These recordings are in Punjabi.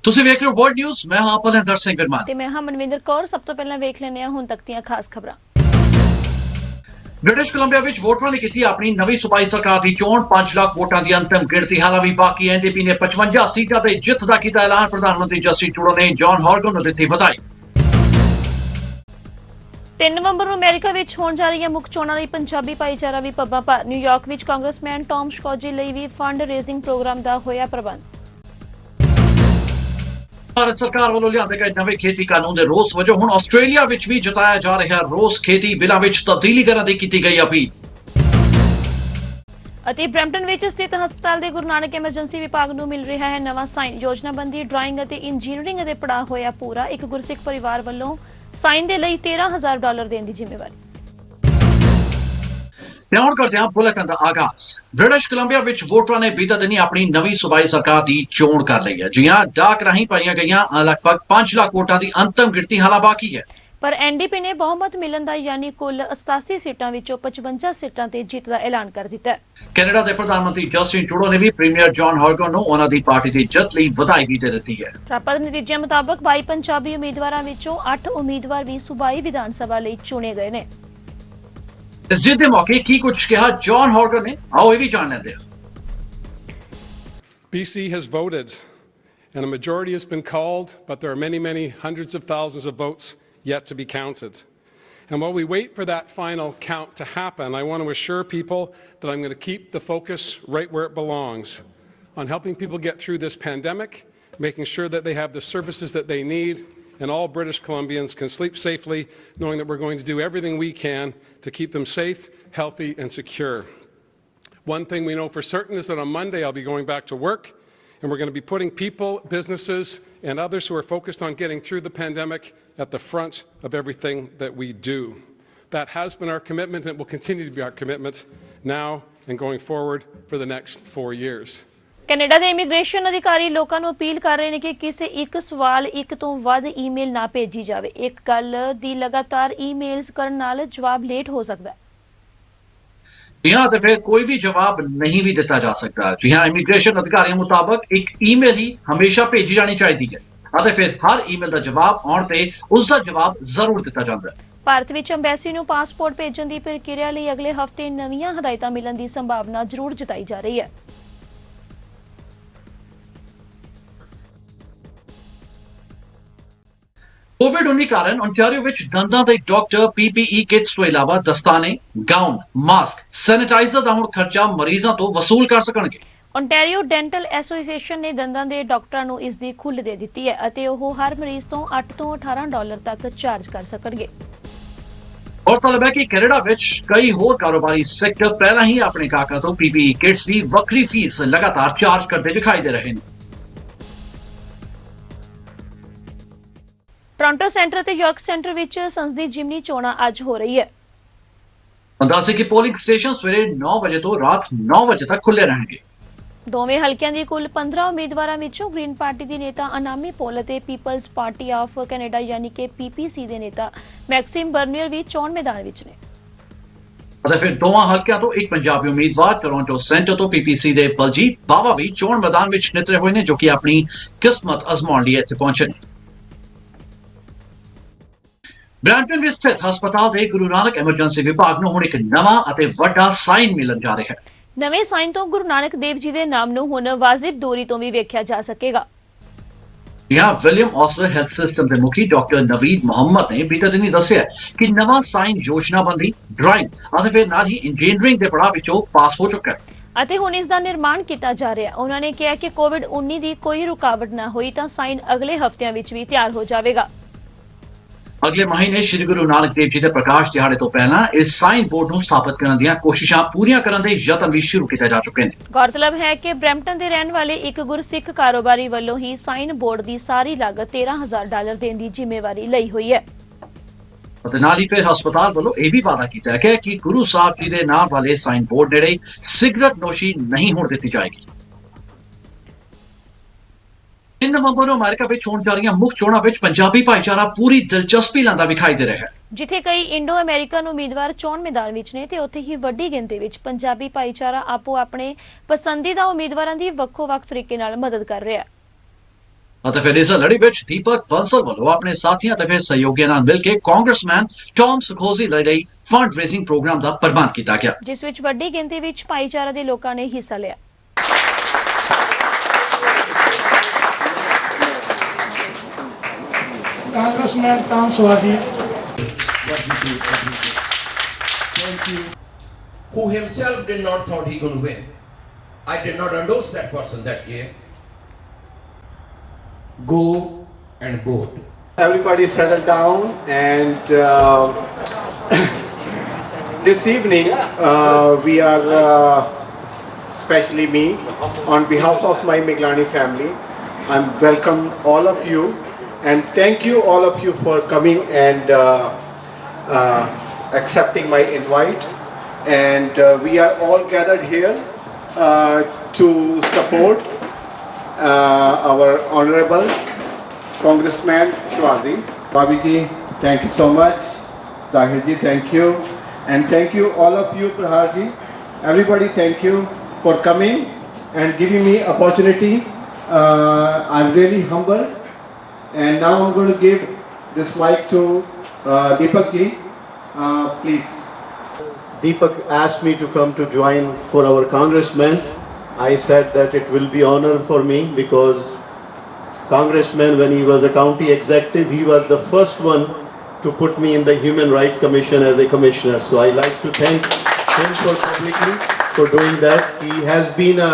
ਤੁਸੀਂ ਵੇਖ ਰਹੇ ਹੋ ਵਰਲਡ ਨਿਊਜ਼। ਮੈਂ ਹਾਂ ਭਲਿੰਦਰ ਸਿੰਘ ਗਰਮਾਨ ਤੇ ਮੈਂ ਹਾਂ ਮਨਵਿੰਦਰ ਕੌਰ। ਸਭ ਤੋਂ ਪਹਿਲਾਂ ਵੇਖ ਲੈਂਦੇ ਹਾਂ ਹੁਣ ਤੱਕ ਦੀਆਂ ਖਾਸ ਖਬਰਾਂ। ਬ੍ਰਿਟਿਸ਼ ਕੋਲੰਬੀਆ ਵਿੱਚ ਵੋਟਰਾਂ ਨੇ ਕੀਤੀ ਆਪਣੀ ਨਵੀਂ ਸੂਬਾਈ ਸਰਕਾਰ ਦੀ ਚੋਣ। 5 ਲੱਖ ਵੋਟਾਂ ਦੀ ਅੰਤਿਮ ਗਿਣਤੀ ਹਾਲਾਂ ਵੀ ਬਾਕੀ ਹੈ। ਐਨਡੀਪੀ ਨੇ 55 ਸੀਟਾਂ ਤੇ ਜਿੱਤ ਦਾ ਕੀਤਾ ਐਲਾਨ। ਪ੍ਰਧਾਨ ਮੰਤਰੀ ਜਸਟਿਨ ਟਰੂਡੋ ਨੇ ਜੌਨ ਹੌਰਗਨ ਨੂੰ ਦਿੱਤੀ ਵਧਾਈ। 3 ਨਵੰਬਰ ਨੂੰ ਅਮਰੀਕਾ ਵਿੱਚ ਹੋਣ ਜਾ ਰਹੀਆਂ ਮੁੱਖ ਚੋਣਾਂ ਲਈ ਪੰਜਾਬੀ ਭਾਈਚਾਰਾ ਵੀ ਪੱਬਾਂ ਭਾਰ। ਨਿਊਯਾਰਕ ਵਿੱਚ ਕਾਂਗਰਸਮੈਨ ਟੌਮ ਸ਼ਕੋਜੀ ਲਈ ਵੀ ਫੰਡ ਰੇਜ਼ਿੰਗ ਪ੍ਰੋਗਰਾਮ ਦਾ ਹੋਇਆ ਪ੍ਰਬੰਧ। ਭਾਰਤ ਸਰਕਾਰ ਵੱਲੋਂ ਲਿਆਂਦੇ ਗਏ ਨਵੇਂ ਖੇਤੀ ਕਾਨੂੰਨ ਦੇ ਰੋਸ ਵਜੋਂ ਹੁਣ ਆਸਟ੍ਰੇਲੀਆ ਵਿੱਚ ਵੀ ਜਤਾਇਆ ਜਾ ਰਿਹਾ ਰੋਸ। ਖੇਤੀ ਬਿੱਲਾਂ ਵਿੱਚ ਤਬਦੀਲੀ ਕਰਨ ਦੀ ਕੀਤੀ ਗਈ ਅਪੀਲ। ਅਤੇ ਬਰੈਂਪਟਨ ਵਿੱਚ ਸਥਿਤ ਹਸਪਤਾਲ ਦੇ ਗੁਰੂ ਨਾਨਕ ਐਮਰਜੈਂਸੀ ਵਿਭਾਗ ਨੂੰ ਮਿਲ ਰਿਹਾ ਹੈ ਨਵਾਂ ਸਾਈਨ। ਯੋਜਨਾਬੰਦੀ ਡਰਾਇੰਗ ਅਤੇ ਇੰਜੀਨੀਅਰਿੰਗ ਦੇ ਪੜਾਅ ਹੋਇਆ ਪੂਰਾ। ਇੱਕ ਗੁਰਸਿੱਖ ਪਰਿਵਾਰ ਵੱਲੋਂ ਸਾਈਨ ਦੇ ਲਈ $13,000 ਦੇਣ ਦੀ ਜ਼ਿੰਮੇਵਾਰੀ। ਹੁਣ ਕਰਦੇ ਹਾਂ ਬੁਲੇਟਿਨ ਦਾ ਆਗਾਜ਼। ਬ੍ਰਿਟਿਸ਼ ਕੋਲੰਬੀਆ ਵਿੱਚ ਵੋਟਰਾਂ ਨੇ ਬੀਤੇ ਦਿਨੀ ਆਪਣੀ ਨਵੀਂ ਸੂਬਾਈ ਸਰਕਾਰ ਦੀ ਚੋਣ ਕਰ ਲਈ ਹੈ। ਜੀ ਹਾਂ, ਡਾਕ ਰਾਹੀਂ ਪਾਈਆਂ ਗਈਆਂ ਲਗਭਗ 5 ਲੱਖ ਵੋਟਾਂ ਦੀ ਅੰਤਿਮ ਗਿਣਤੀ ਹਾਲਾਂ ਬਾਕੀ ਹੈ। ਪਰ ਐਨਡੀਪੀ ਨੇ ਬਹੁਮਤ ਮਿਲਣ ਦਾ ਯਾਨੀ ਕੁੱਲ 87 ਸੀਟਾਂ ਵਿੱਚੋਂ 55 ਸੀਟਾਂ ਤੇ ਜਿੱਤ ਦਾ ਐਲਾਨ ਕਰ ਦਿੱਤਾ ਹੈ। ਕੈਨੇਡਾ ਦੇ ਪ੍ਰਧਾਨ ਮੰਤਰੀ ਜਸਟਿਨ ਟਰੂਡੋ ਨੇ ਵੀ ਪ੍ਰੀਮੀਅਰ ਜੌਨ ਹੌਰਗਨ ਨੂੰ ਉਹਨਾਂ ਦੀ ਪਾਰਟੀ ਦੀ ਜਿੱਤ ਲਈ ਵਧਾਈ ਵੀ ਦੇ ਦਿੱਤੀ ਹੈ। ਪ੍ਰਾਪਤ ਨਤੀਜਿਆਂ ਮੁਤਾਬਕ 22 ਪੰਜਾਬੀ ਉਮੀਦਵਾਰਾਂ ਵਿੱਚੋਂ 8 ਉਮੀਦਵਾਰ ਵੀ ਸੂਬਾਈ ਵਿਧਾਨ ਸਭਾ ਲਈ ਚੁਣੇ ਗਏ ਨੇ। ਇਸ ਜਿੱਤ ਦੇ ਮੌਕੇ ਕੀ ਕੁਝ ਕਿਹਾ ਜੌਨ ਹੌਰਗਨ ਨੇ, ਆਓ ਇਹ ਵੀ ਜਾਣ ਲੈਂਦੇ ਹਾਂ। BC has voted and a majority has been called, but there are many hundreds of thousands of votes yet to be counted. And while we wait for that final count to happen, I want to assure people that I'm going to keep the focus right where it belongs, on helping people get through this pandemic, making sure that they have the services that they need, and all British Columbians can sleep safely knowing that we're going to do everything we can to keep them safe, healthy and secure. One thing we know for certain is that on Monday I'll be going back to work, and we're going to be putting people, businesses and others who are focused on getting through the pandemic at the front of everything that we do. That has been our commitment and it will continue to be our commitment now and going forward for the next 4 years. Canada ਦੇ ਇਮੀਗ੍ਰੇਸ਼ਨ ਅਧਿਕਾਰੀ ਲੋਕਾਂ ਨੂੰ ਅਪੀਲ ਕਰ ਰਹੇ ਨੇ ਕਿ ਕਿਸੇ ਇੱਕ ਸਵਾਲ ਇੱਕ ਤੋਂ ਵੱਧ ਈਮੇਲ ਨਾ ਭੇਜੀ ਜਾਵੇ। ਇੱਕ ਗੱਲ ਦੀ ਲਗਾਤਾਰ ਈਮੇਲਸ ਕਰਨ ਨਾਲ ਜਵਾਬ ਲੇਟ ਹੋ ਸਕਦਾ ਹੈ। ਜੀ ਹਾਂ, ਤੇ ਫਿਰ ਕੋਈ ਵੀ ਜਵਾਬ ਨਹੀਂ ਵੀ ਦਿੱਤਾ ਜਾ ਸਕਦਾ। ਜੀ ਹਾਂ, ਇਮੀਗ੍ਰੇਸ਼ਨ ਅਧਿਕਾਰੀਆਂ ਮੁਤਾਬਕ ਇੱਕ ਈਮੇਲ ਹੀ ਹਮੇਸ਼ਾ ਭੇਜੀ ਜਾਣੀ ਚਾਹੀਦੀ ਹੈ ਅਤੇ ਫਿਰ ਹਰ ਈਮੇਲ ਦਾ ਜਵਾਬ ਆਉਣ ਤੇ ਉਸ ਦਾ ਜਵਾਬ ਜ਼ਰੂਰ ਦਿੱਤਾ ਜਾਂਦਾ ਹੈ। ਭਾਰਤ ਵਿੱਚ ਅੰਬੈਸੀ ਨੂੰ ਪਾਸਪੋਰਟ ਭੇਜਣ ਦੀ ਪ੍ਰਕਿਰਿਆ ਲਈ ਅਗਲੇ ਹਫ਼ਤੇ ਨਵੀਆਂ ਹਦਾਇਤਾਂ ਮਿਲਣ ਦੀ ਸੰਭਾਵਨਾ ਜ਼ਰੂਰ ਜਤਾਈ ਜਾ ਰਹੀ ਹੈ। ਕੋਵਿਡ-19 ਕਾਰਨ ਓਨਟਾਰੀਓ ਵਿੱਚ ਦੰਦਾਂ ਦੇ ਡਾਕਟਰ ਪੀਪੀਈ ਕਿਟਸ ਤੋਂ ਇਲਾਵਾ ਦਸਤਾਨੇ, ਗਾਊਨ, ਮਾਸਕ, ਸੈਨੀਟਾਈਜ਼ਰ ਦਾ ਹੁਣ ਖਰਚਾ ਮਰੀਜ਼ਾਂ ਤੋਂ ਵਸੂਲ ਕਰ ਸਕਣਗੇ। ਓਨਟਾਰੀਓ ਡੈਂਟਲ ਐਸੋਸੀਏਸ਼ਨ ਨੇ ਦੰਦਾਂ ਦੇ ਡਾਕਟਰਾਂ ਨੂੰ ਇਸ ਦੀ ਖੁੱਲ੍ਹ ਦੇ ਦਿੱਤੀ ਹੈ ਅਤੇ ਉਹ ਹਰ ਮਰੀਜ਼ ਤੋਂ $8 ਤੋਂ $18 ਤੱਕ ਚਾਰਜ ਕਰ ਸਕਣਗੇ। ਗੌਰਤਲਬ ਹੈ ਕਿ ਕੈਨੇਡਾ ਵਿੱਚ ਕਈ ਹੋਰ ਕਾਰੋਬਾਰੀ ਸੈਕਟਰ ਪਹਿਲਾਂ ਹੀ ਆਪਣੇ ਗਾਹਕਾਂ ਤੋਂ ਪੀਪੀਈ ਕਿਟਸ ਦੀ ਵੱਖਰੀ ਫੀਸ ਲਗਾਤਾਰ ਚਾਰਜ ਕਰਦੇ ਦਿਖਾਈ ਦੇ ਰਹੇ ਨੇ। ਟੋਰਾਂਟੋ ਸੈਂਟਰ ਅਤੇ ਯਾਰਕ ਸੈਂਟਰ ਵਿੱਚ ਸੰਸਦੀ ਜਿਮਨੀ ਚੋਣਾਂ ਅੱਜ ਹੋ ਰਹੀ ਹੈ। ਅੰਦਾਜ਼ੇ ਕਿ ਪੋਲਿੰਗ ਸਟੇਸ਼ਨ ਸਵੇਰੇ 9 ਵਜੇ ਤੋਂ ਰਾਤ 9 ਵਜੇ ਤੱਕ ਖੁੱਲੇ ਰਹਿਣਗੇ। ਦੋਵੇਂ ਹਲਕਿਆਂ ਦੀ ਕੁੱਲ 15 ਉਮੀਦਵਾਰਾਂ ਵਿੱਚੋਂ ਗ੍ਰੀਨ ਪਾਰਟੀ ਦੀ ਨੇਤਾ ਅਨਾਮੀ ਪੋਲ ਅਤੇ ਪੀਪਲਜ਼ ਪਾਰਟੀ ਆਫ ਕੈਨੇਡਾ ਯਾਨੀ ਕਿ ਪੀਪੀਸੀ ਦੇ ਨੇਤਾ ਮੈਕਸਿਮ ਬਰਨੀਅਰ ਵੀ ਚੋਣ ਮੈਦਾਨ ਵਿੱਚ ਨੇ। ਅਤੇ ਫਿਰ ਦੋਵਾਂ ਹਲਕਿਆਂ ਤੋਂ ਇੱਕ ਪੰਜਾਬੀ ਉਮੀਦਵਾਰ ਟੋਰਾਂਟੋ ਸੈਂਟਰ ਤੋਂ ਪੀਪੀਸੀ ਦੇ ਬਲਜੀਤ ਬਾਵਾ ਵੀ ਚੋਣ ਮੈਦਾਨ ਵਿੱਚ ਨਿਤਰੇ ਹੋਏ ਨੇ, ਜੋ ਕਿ ਆਪਣੀ ਕਿਸਮਤ ਅਜ਼ਮਾਉਣ ਲਈ ਇੱਥੇ ਪਹੁੰਚੇ ਨੇ। ਬ੍ਰੈਂਪਟਨ ਵਿੱਚ ਸਥਿਤ ਹਸਪਤਾਲ ਦੇ ਗੁਰੂ ਨਾਨਕ ਐਮਰਜੈਂਸੀ ਵਿਭਾਗ ਨੂੰ ਹੁਣ ਇੱਕ ਨਵਾਂ ਅਤੇ ਵੱਡਾ ਸਾਈਨ ਮਿਲਣ ਜਾ ਰਿਹਾ ਹੈ। ਨਵੇਂ ਸਾਈਨ ਤੋਂ ਗੁਰੂ ਨਾਨਕ ਦੇਵ ਜੀ ਦੇ ਨਾਮ ਨੂੰ ਹੁਣ ਵਾਜਿਬ ਦੂਰੀ ਤੋਂ ਵੀ ਵੇਖਿਆ ਜਾ ਸਕੇਗਾ। यहाँ विलियम ऑस्लर हेल्थ सिस्टम के मुखी डॉक्टर नवीद मोहम्मद ने बीते दिनी दस्सिया कि नवा साइन योजनाबंदी ड्राइंग ਅਤੇ ਫਿਰ ਨਾਲ ਹੀ ਇੰਜੀਨੀਅਰਿੰਗ ਦੇ ਪੜਾਅ ਵਿੱਚੋਂ ਪਾਸ ਹੋ ਚੁੱਕਾ ਹੈ ਅਤੇ ਹੁਣ ਇਸ ਦਾ ਨਿਰਮਾਣ ਕੀਤਾ ਜਾ ਰਿਹਾ ਹੈ। ਉਹਨਾਂ ਨੇ ਕਿਹਾ ਕਿ ਕੋਵਿਡ-19 ਦੀ ਕੋਈ ਰੁਕਾਵਟ ਨਾ ਹੋਈ ਤਾਂ ਸਾਈਨ ਅਗਲੇ ਹਫ਼ਤਿਆਂ ਵਿੱਚ ਵੀ ਤਿਆਰ ਹੋ ਜਾਵੇਗਾ। ਅਗਲੇ ਮਹੀਨੇ ਸ਼੍ਰੀ ਗੁਰੂ ਨਾਨਕ ਦੇਵ ਜੀ ਦੇ ਪ੍ਰਕਾਸ਼ ਦਿਹਾੜੇ ਤੋਂ ਪਹਿਲਾਂ ਇਸ ਸਾਈਨ ਬੋਰਡ ਨੂੰ ਸਥਾਪਿਤ ਕਰਨ ਦੀਆਂ ਕੋਸ਼ਿਸ਼ਾਂ ਪੂਰੀਆਂ ਕਰਨ ਦੇ ਯਤਨ ਵੀ ਸ਼ੁਰੂ ਕੀਤੇ ਜਾ ਚੁੱਕੇ ਨੇ। ਗੌਰਤਲਬ ਹੈ ਕਿ ਬਰੈਂਪਟਨ ਦੇ ਰਹਿਣ ਵਾਲੇ ਇੱਕ ਗੁਰਸਿੱਖ ਕਾਰੋਬਾਰੀ ਵੱਲੋਂ ਹੀ ਸਾਈਨ ਬੋਰਡ ਦੀ ਸਾਰੀ ਲਾਗਤ $13,000 ਦੇਣ ਦੀ ਜ਼ਿੰਮੇਵਾਰੀ ਲਈ ਹੋਈ ਹੈ। ਅਤੇ ਨਾਲ ਹੀ ਫਿਰ ਹਸਪਤਾਲ ਵੱਲੋਂ ਇਹ ਵੀ ਵਾਅਦਾ ਕੀਤਾ ਗਿਆ ਕਿ ਗੁਰੂ ਸਾਹਿਬ ਜੀ ਦੇ ਨਾਮ ਵਾਲੇ ਸਾਈਨ ਬੋਰਡ ਨੇੜੇ ਸਿਗਰਟ ਨੋਸ਼ੀ ਨਹੀਂ ਹੋਣ ਦਿੱਤੀ ਜਾਏਗੀ। 3 ਨਵੰਬਰ ਨੂੰ ਅਮਰੀਕਾ ਵਿੱਚ ਹੋਣ ਜਾ ਰਹੀਆਂ ਮੁੱਖ ਚੋਣਾਂ ਵਿੱਚ ਪੰਜਾਬੀ ਭਾਈਚਾਰਾ ਪੂਰੀ ਦਿਲਚਸਪੀ ਲੈਂਦਾ ਵਿਖਾਈ ਦੇ ਰਿਹਾ ਹੈ। ਜਿੱਥੇ ਕਈ ਇੰਡੋ ਅਮਰੀਕਨ ਉਮੀਦਵਾਰ ਚੋਣ ਮੈਦਾਨ ਵਿੱਚ ਨੇ ਤੇ ਉੱਥੇ ਹੀ ਵੱਡੀ ਗਿਣਤੀ ਵਿੱਚ ਪੰਜਾਬੀ ਭਾਈਚਾਰਾ ਆਪੋ ਆਪਣੇ ਪਸੰਦੀਦਾ ਉਮੀਦਵਾਰਾਂ ਦੀ ਵੱਖੋ-ਵੱਖ ਤਰੀਕੇ ਨਾਲ ਮਦਦ ਕਰ ਰਿਹਾ ਹੈ। ਅਤੇ ਫਿਰ ਇਸ ਲੜੀ ਵਿੱਚ ਦੀਪਕ ਬੰਸਲ ਵੱਲੋਂ ਆਪਣੇ ਸਾਥੀਆਂ ਤੇ ਫਿਰ ਸਹਿਯੋਗੀਆਂ ਨਾਲ ਮਿਲ ਕੇ ਕਾਂਗਰਸਮੈਨ ਟੌਮ ਸਕੋਜ਼ੀ ਲਈ ਫੰਡ ਰੇਜ਼ਿੰਗ ਪ੍ਰੋਗਰਾਮ ਦਾ ਪ੍ਰਬੰਧ ਕੀਤਾ ਗਿਆ, ਜਿਸ ਵਿੱਚ ਵੱਡੀ ਗਿਣਤੀ ਵਿੱਚ ਭਾਈਚਾਰਾ ਦੇ ਲੋਕਾਂ ਨੇ ਹਿੱਸਾ ਲਿਆ। Congressman Tom Swaji, who himself did not thought he could win. I did not endorse that person that year. Go and vote. Everybody settle down and this evening we are, especially me, on behalf of my Miglani family, I'm welcome all of you and thank you all of you for coming and accepting my invite. And we are all gathered here to support our honorable Congressman Shwazi. Bobby ji, thank you so much. Tahir ji, thank you. And thank you all of you, Prahar ji. Everybody, thank you for coming and giving me opportunity. I'm really humble. And now I'm going to give this mic to Deepak ji. Please. Deepak asked me to come to join for our congressman. I said that it will be honor for me because congressman, when he was the county executive, he was the first one to put me in the Human Rights Commission as a commissioner. So I like to thank him for publicly for doing that. He has been a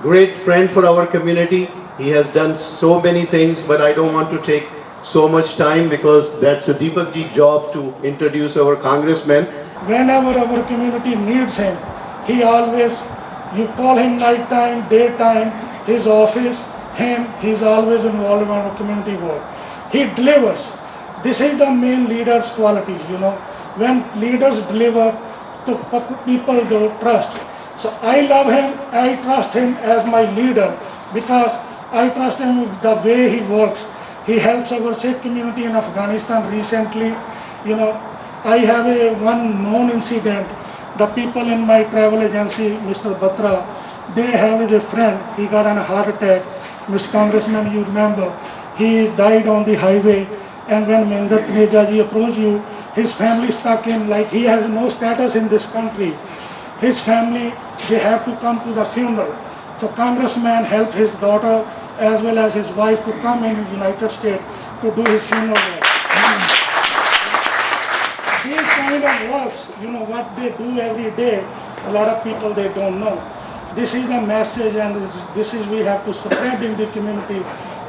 great friend for our community. He has done so many things, but I don't want to take so much time because that's a Deepak ji job to introduce our congressman. whenever our community needs him, he always, you call him night time, daytime, his office, he's always involved in our community work. He delivers. This is the main leader's quality, you know. When leaders deliver, the people do trust. So I love him, I trust him as my leader because I trust him with the way he works. He helps our Sikh community in Afghanistan recently. You know, I have one known incident. The people in my travel agency, Mr. Batra, they have a friend, he got a heart attack. Mr. Congressman, you remember, he died on the highway. And when Mahendra Taneja ji approached you, his family stuck in, like he has no status in this country. His family, they have to come to the funeral. So Congressman helped his daughter as well as his wife to come in United States to do his funeral work. These kind of works, you know, what they do every day, a lot of people, they don't know. This is the message, and this is we have to spread in the community,